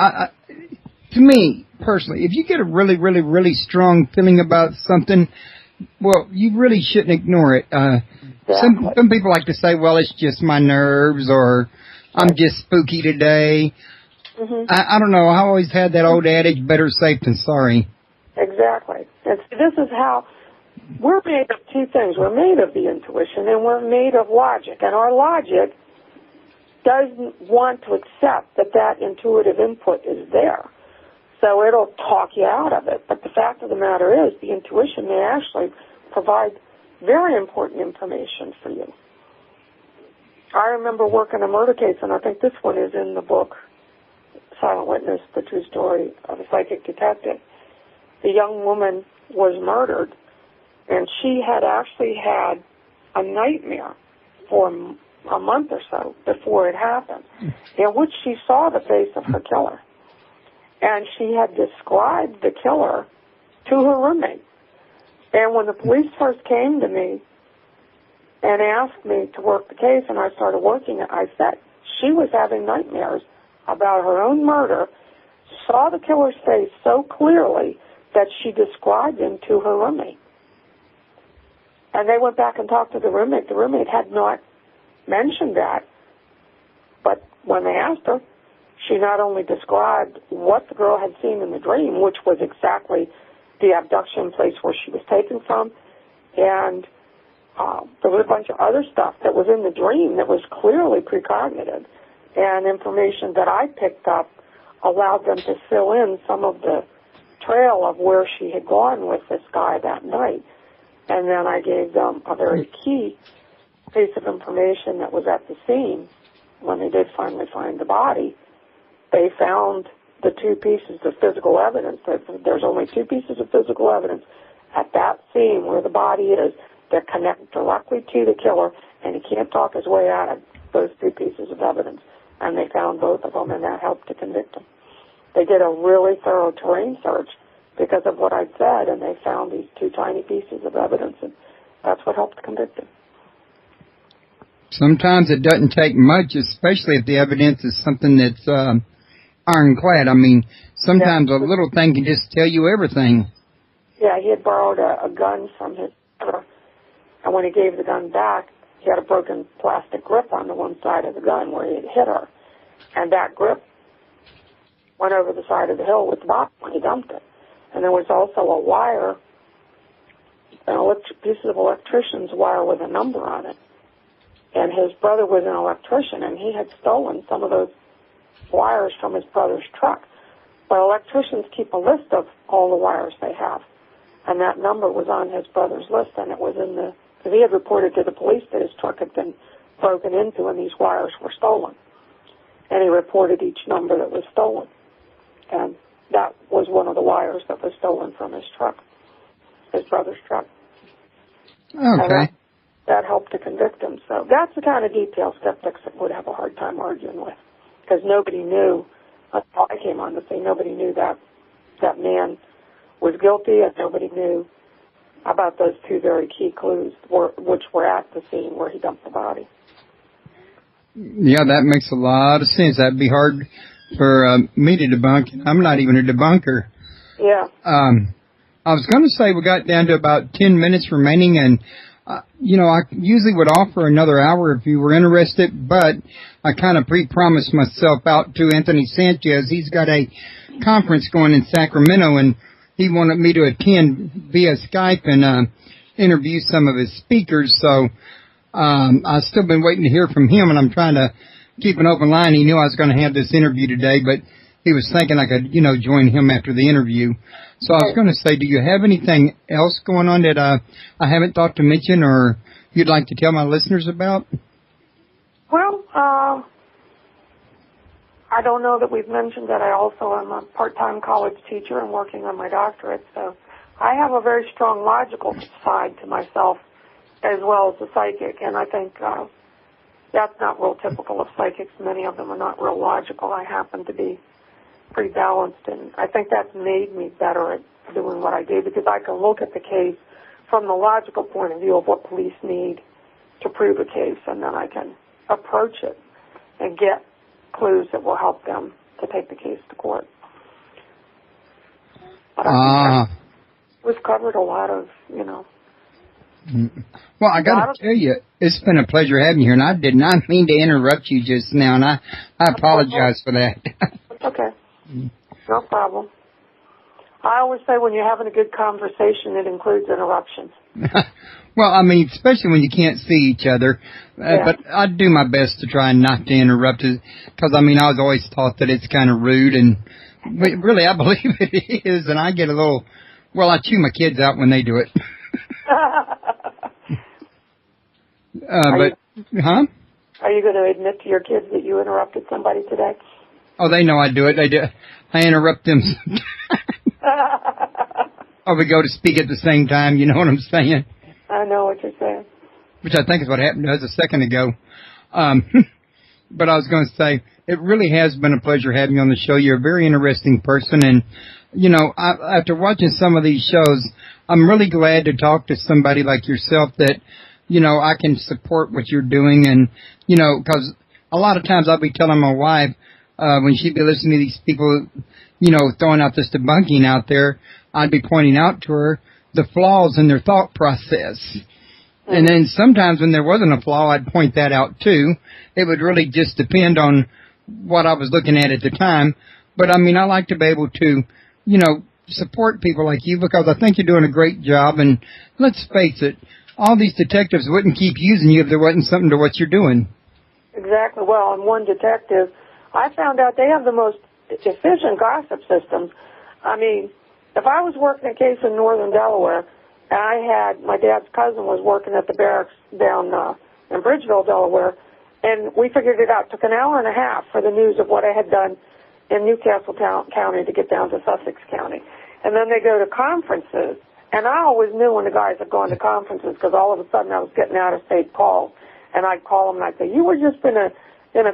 to me, personally, if you get a really, really, really strong feeling about something, well, you really shouldn't ignore it. Some people like to say, well, it's just my nerves, or I'm just spooky today. Mm-hmm. I don't know. I always had that old adage, better safe than sorry. Exactly. And this is how we're made of two things. We're made of the intuition, and we're made of logic. And our logic doesn't want to accept that intuitive input is there. So it'll talk you out of it. But the fact of the matter is, the intuition may actually provide very important information for you. I remember working a murder case, and I think this one is in the book, Silent Witness, The True Story of a Psychic Detective. The young woman was murdered, and she had actually had a nightmare for a month or so before it happened, in which she saw the face of her killer. And she had described the killer to her roommate. And when the police first came to me and asked me to work the case, and I started working it, I said she was having nightmares about her own murder, saw the killer's face so clearly that she described him to her roommate. And they went back and talked to the roommate. The roommate had not mentioned that, but when they asked her, she not only described what the girl had seen in the dream, which was exactly the abduction place where she was taken from, and there was a bunch of other stuff that was in the dream that was clearly precognitive, and information that I picked up allowed them to fill in some of the trail of where she had gone with this guy that night. And then I gave them a very key piece of information that was at the scene. When they did finally find the body, they found the two pieces of physical evidence. There's only two pieces of physical evidence at that scene where the body is that connect directly to the killer, and he can't talk his way out of those two pieces of evidence. And they found both of them, and that helped to convict him. They did a really thorough terrain search because of what I'd said, and they found these two tiny pieces of evidence, and that's what helped convict him. Sometimes it doesn't take much, especially if the evidence is something that's ironclad. I mean, sometimes a little thing can just tell you everything. Yeah, he had borrowed a gun from his brother, and when he gave the gun back, he had a broken plastic grip on the one side of the gun where he had hit her. And that grip went over the side of the hill with the body when he dumped it. And there was also a wire, piece of electrician's wire with a number on it. And his brother was an electrician, and he had stolen some of those wires from his brother's truck. But electricians keep a list of all the wires they have. And that number was on his brother's list, and it was because he had reported to the police that his truck had been broken into and these wires were stolen. And he reported each number that was stolen. And that was one of the wires that was stolen from his truck, his brother's truck. Okay. That helped to convict him. So that's the kind of detail skeptics would have a hard time arguing with, because nobody knew, until I came on the scene, nobody knew that man was guilty, and nobody knew about those two very key clues, which were at the scene where he dumped the body. Yeah, that makes a lot of sense. That'd be hard for me to debunk. I'm not even a debunker. Yeah. I was going to say we got down to about 10 minutes remaining, and I usually would offer another hour if you were interested, but I kind of pre-promised myself out to Anthony Sanchez. He's got a conference going in Sacramento, and he wanted me to attend via Skype and interview some of his speakers. So I've still been waiting to hear from him, and I'm trying to keep an open line. He knew I was going to have this interview today, but he was thinking I could, join him after the interview. So I was going to say, do you have anything else going on that I haven't thought to mention or you'd like to tell my listeners about? Well, I don't know that we've mentioned that I also am a part-time college teacher and working on my doctorate. So I have a very strong logical side to myself as well as the psychic, and I think that's not real typical of psychics. Many of them are not real logical. I happen to be pretty balanced, and I think that's made me better at doing what I do, because I can look at the case from the logical point of view of what police need to prove a case, and then I can approach it and get clues that will help them to take the case to court. But I think we've covered a lot of, Well, I got to tell you, it's been a pleasure having you here, and I did not mean to interrupt you just now, and I apologize for that. It's okay. No problem. I always say when you're having a good conversation, it includes interruptions. Well, I mean, especially when you can't see each other. Yeah. But I do my best to try not to interrupt it, because, I was always taught that it's kind of rude, and really I believe it is, and I get a little, I chew my kids out when they do it. Are you going to admit to your kids that you interrupted somebody today? Oh, they know I do it. I interrupt them. Or we go to speak at the same time, you know what I'm saying? I know what you're saying. Which I think is what happened to us a second ago. But I was going to say, it really has been a pleasure having you on the show. You're a very interesting person, and, after watching some of these shows, I'm really glad to talk to somebody like yourself that, I can support what you're doing, and, because a lot of times I'll be telling my wife, when she'd be listening to these people, throwing out this debunking out there, I'd be pointing out to her the flaws in their thought process. And then sometimes when there wasn't a flaw, I'd point that out too. It would really just depend on what I was looking at the time. But I like to be able to, support people like you, because I think you're doing a great job. And let's face it, all these detectives wouldn't keep using you if there wasn't something to what you're doing. Exactly. Well, and one detective, I found out they have the most efficient gossip systems. If I was working a case in northern Delaware, and I had my dad's cousin was working at the barracks down in Bridgeville, Delaware, and we figured it out. It took an hour and a half for the news of what I had done in Newcastle County to get down to Sussex County. And then they go to conferences, and I always knew when the guys had gone to conferences, because all of a sudden I was getting out-of-state calls, and I'd call them and I'd say, "You were just in a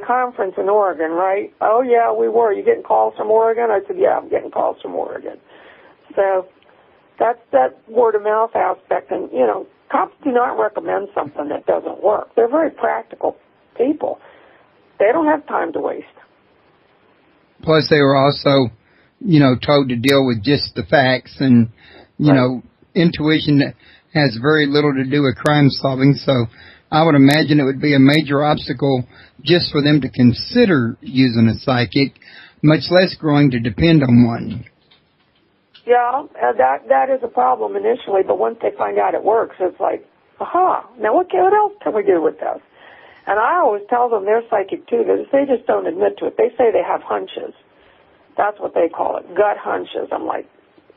conference in Oregon, right?" "Oh, yeah, we were. You getting calls from Oregon?" I said, "Yeah, I'm getting calls from Oregon." So that's that word-of-mouth aspect. And, cops do not recommend something that doesn't work. They're very practical people. They don't have time to waste. Plus, they were also, told to deal with just the facts, and, intuition has very little to do with crime solving. So I would imagine it would be a major obstacle just for them to consider using a psychic, much less growing to depend on one. Yeah, that is a problem initially, but once they find out it works, it's like, aha, now what else can we do with this? And I always tell them they're psychic too. They just don't admit to it. They say they have hunches. That's what they call it, gut hunches. I'm like,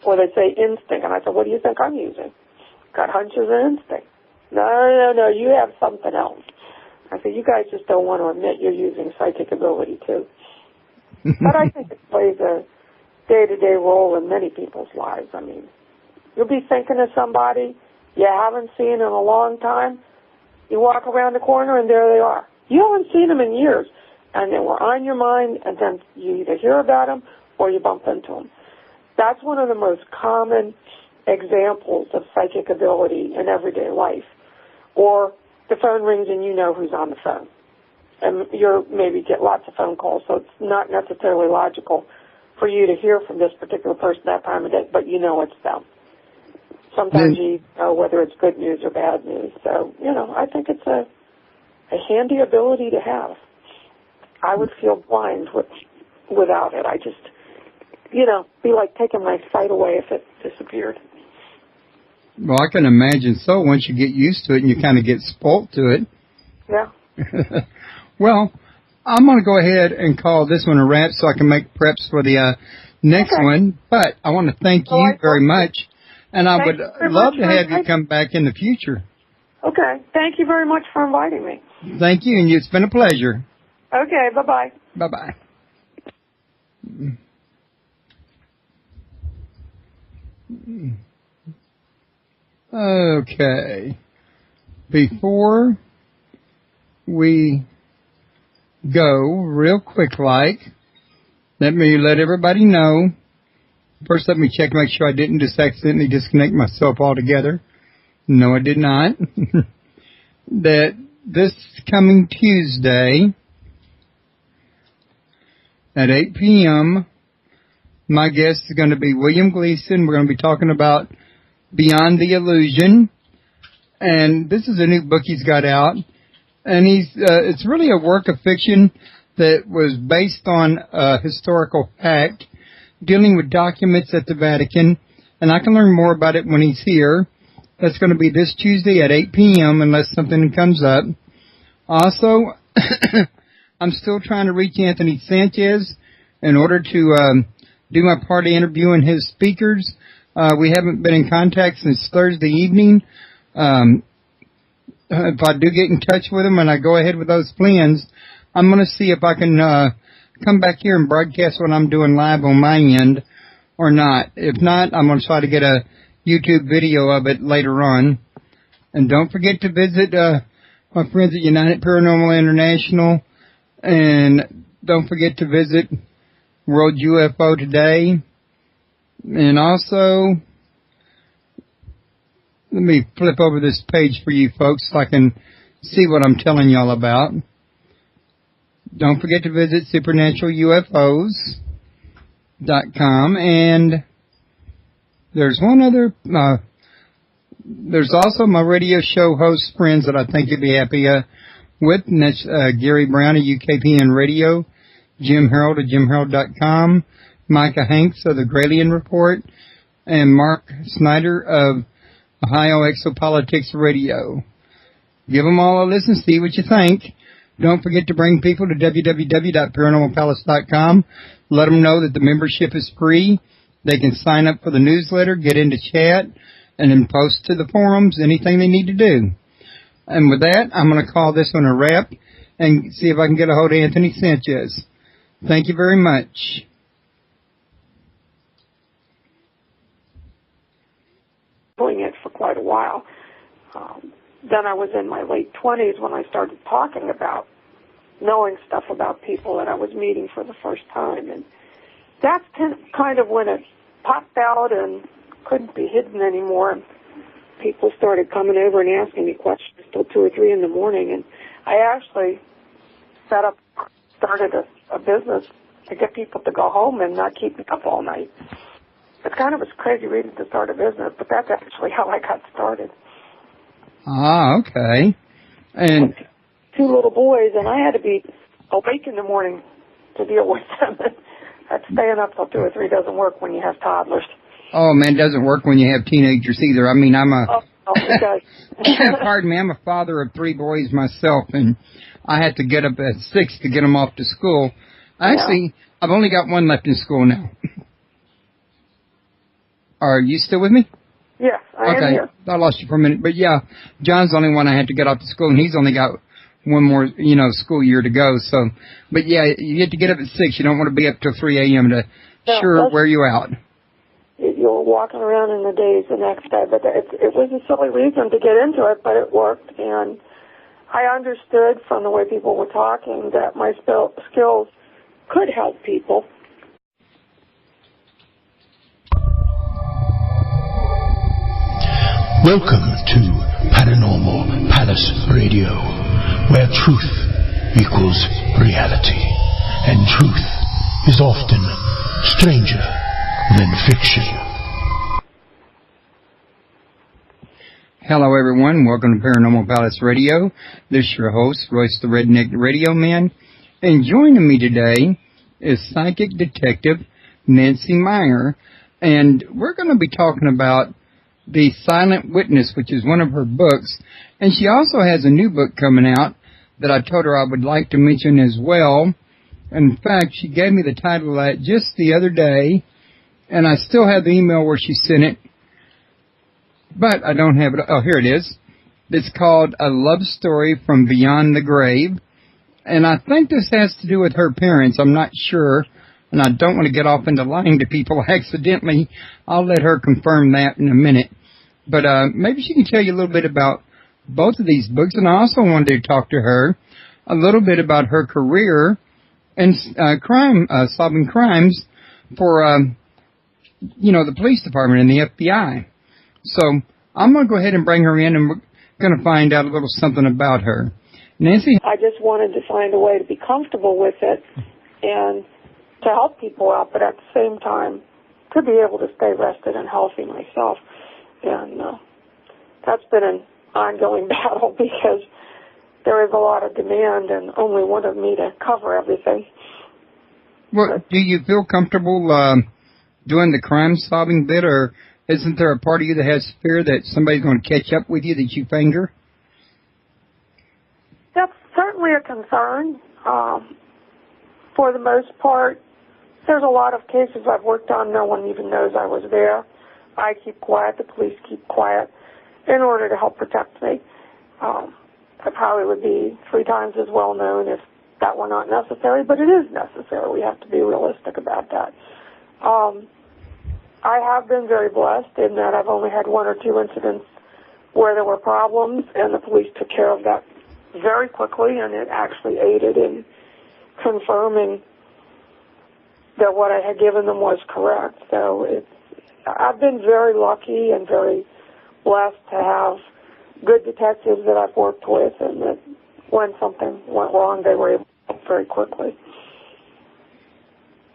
or they say instinct. And I said, what do you think I'm using? Gut hunches and instinct. No, you have something else. I said, you guys just don't want to admit you're using psychic ability too. But I think it plays a day-to-day role in many people's lives. I mean, you'll be thinking of somebody you haven't seen in a long time. You walk around the corner and there they are. You haven't seen them in years, and they were on your mind, and then you either hear about them or you bump into them. That's one of the most common examples of psychic ability in everyday life. Or the phone rings and you know who's on the phone. And you maybe get lots of phone calls, so it's not necessarily logical for you to hear from this particular person that time of day, but you know it's them. Sometimes you know whether it's good news or bad news. So, I think it's a handy ability to have. I would feel blind without it. I just, be like taking my sight away if it disappeared. Well, I can imagine so once you get used to it and you kind of get spoilt to it. Yeah. Well, I'm going to go ahead and call this one a wrap so I can make preps for the next one. But I want to thank you very much. And I would love to have you come back in the future. Okay. Thank you very much for inviting me. Thank you, and it's been a pleasure. Okay. Bye-bye. Bye-bye. Okay. Before we go, real quick like, let me let everybody know. First, let me check to make sure I didn't just accidentally disconnect myself altogether. No, I did not. That this coming Tuesday at 8 p.m., my guest is going to be William Gleason. We're going to be talking about Beyond the Illusion. And this is a new book he's got out. And it's really a work of fiction that was based on a historical fact dealing with documents at the Vatican. And I can learn more about it when he's here. That's going to be this Tuesday at 8 p.m. unless something comes up. Also, I'm still trying to reach Anthony Sanchez in order to do my party interviewing his speakers. We haven't been in contact since Thursday evening. If I do get in touch with him and I go ahead with those plans, I'm going to see if I can come back here and broadcast what I'm doing live on my end or not. If not, I'm going to try to get a YouTube video of it later on. And don't forget to visit my friends at United Paranormal International. And don't forget to visit World UFO Today. And also, let me flip over this page for you folks so I can see what I'm telling y'all about. Don't forget to visit supernaturalufos.com. And there's one other, there's also my radio show host friends that I think you'll be happy with. And that's Gary Brown of UKPN Radio, Jim Harold of jimharold.com, Micah Hanks of the Gralien Report, and Mark Snyder of Ohio Exopolitics Radio. Give them all a listen, see what you think. Don't forget to bring people to www.paranormalpalace.com. Let them know that the membership is free. They can sign up for the newsletter, get into chat, and then post to the forums anything they need to do. And with that, I'm going to call this one a wrap and see if I can get a hold of Anthony Sanchez. Thank you very much. Doing it for quite a while. Then I was in my late 20s when I started talking about knowing stuff about people that I was meeting for the first time. And that's kind of when it popped out and couldn't be hidden anymore. And people started coming over and asking me questions till 2 or 3 in the morning. And I actually started a business to get people to go home and not keep me up all night. It's kind of a crazy reason to start a business, but that's actually how I got started. Ah, okay. And two little boys, and I had to be awake in the morning to deal with them. That staying up till 2 or 3 doesn't work when you have toddlers. oh man, it doesn't work when you have teenagers either. I mean, It does. pardon me, I'm a father of 3 boys myself, and I had to get up at 6 to get them off to school. Actually, I've only got one left in school now. Are you still with me? Yes, I am here. I lost you for a minute. But yeah, John's the only one I had to get off to school, and he's only got one more, school year to go. So, but yeah, you get to get up at 6. You don't want to be up till 3 a.m. to wear you out. You're walking around in the days the next day, but it was a silly reason to get into it, but it worked, and I understood from the way people were talking that my skills could help people. Welcome to Paranormal Palace Radio, where truth equals reality, and truth is often stranger than fiction. Hello, everyone. Welcome to Paranormal Palace Radio. This is your host, Royce the Redneck Radio Man. And joining me today is psychic detective Nancy Myer. And we're going to be talking about The Silent Witness, which is one of her books. And she also has a new book coming out that I told her I would like to mention as well. In fact, she gave me the title of that just the other day. And I still have the email where she sent it. But I don't have it. Oh, here it is. It's called A Love Story from Beyond the Grave. And I think this has to do with her parents. I'm not sure. And I don't want to get off into lying to people accidentally. I'll let her confirm that in a minute. But maybe she can tell you a little bit about both of these books. And I also wanted to talk to her a little bit about her career and solving crimes for, the police department and the FBI. So I'm going to go ahead and bring her in, and we're going to find out a little something about her. Nancy? I just wanted to find a way to be comfortable with it and to help people out, but at the same time to be able to stay rested and healthy myself. And that's been an ongoing battle because there is a lot of demand and only one of me to cover everything. Well, do you feel comfortable doing the crime-solving bit, or isn't there a part of you that has fear that somebody's going to catch up with you that you finger? That's certainly a concern. For the most part, there's a lot of cases I've worked on. No one even knows I was there. I keep quiet. The police keep quiet in order to help protect me. I probably would be 3 times as well known if that were not necessary, but it is necessary. We have to be realistic about that. I have been very blessed in that I've only had 1 or 2 incidents where there were problems, and the police took care of that very quickly, and it actually aided in confirming that what I had given them was correct. So I've been very lucky and very blessed to have good detectives that I've worked with, and that when something went wrong, they were able to help very quickly.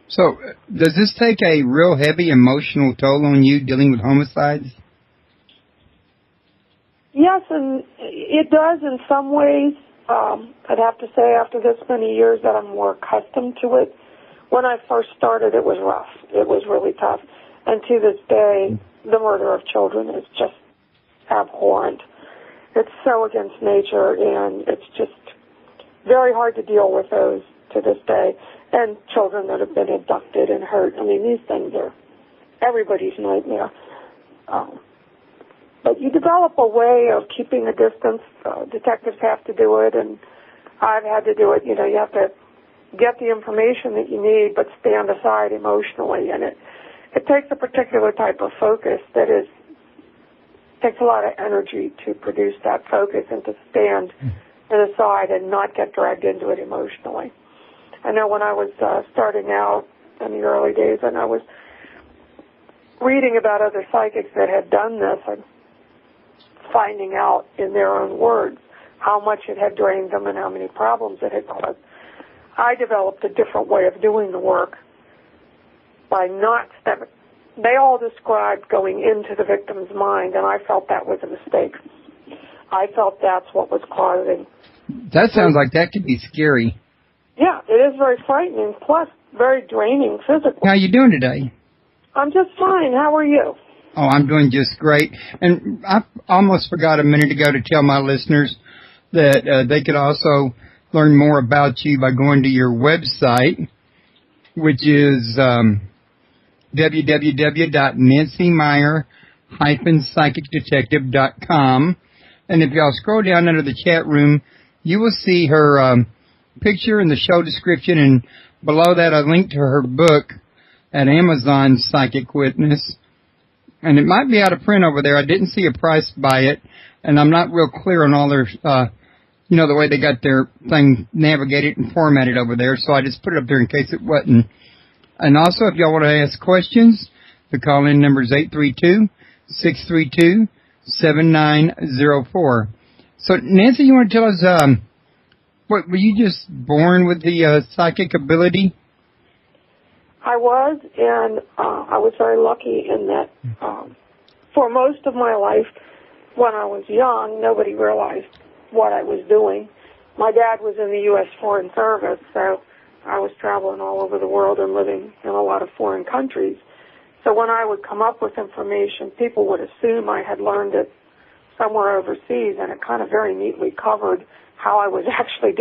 So, does this take a real heavy emotional toll on you dealing with homicides? Yes, and it does in some ways. I'd have to say after this many years that I'm more accustomed to it. When I first started, it was rough. It was really tough. And to this day, the murder of children is just abhorrent. It's so against nature, and it's just very hard to deal with those to this day. And children that have been abducted and hurt. I mean, these things are everybody's nightmare. But you develop a way of keeping a distance. Detectives have to do it, and I've had to do it. You have to get the information that you need, but stand aside emotionally. And it takes a particular type of focus takes a lot of energy to produce that focus and to stand aside and not get dragged into it emotionally. I know when I was starting out in the early days, and I was reading about other psychics that had done this and finding out in their own words how much it had drained them and how many problems it had caused, I developed a different way of doing the work by not stepping. They all described going into the victim's mind, and I felt that was a mistake. I felt that's what was causing. That sounds like that could be scary. Yeah, it is very frightening, plus very draining physically. How you doing today? I'm just fine. How are you? Oh, I'm doing just great. And I almost forgot a minute ago to tell my listeners that they could also learn more about you by going to your website, which is www.nancymyer-psychicdetective.com. And if y'all scroll down under the chat room, you will see her picture in the show description, and below that a link to her book at Amazon, Psychic Witness. And it might be out of print over there. I didn't see a price by it, and I'm not real clear on all their, the way they got their thing navigated and formatted over there, so I just put it up there in case it wasn't. And also, if y'all want to ask questions, the call-in number is 832-632-7904. So, Nancy, you want to tell us, what, were you just born with the psychic ability? I was, and I was very lucky in that for most of my life, when I was young, nobody realized what I was doing. My dad was in the U.S. Foreign Service, so I was traveling all over the world and living in a lot of foreign countries. So when I would come up with information, people would assume I had learned it somewhere overseas, and it kind of very neatly covered how I was actually doing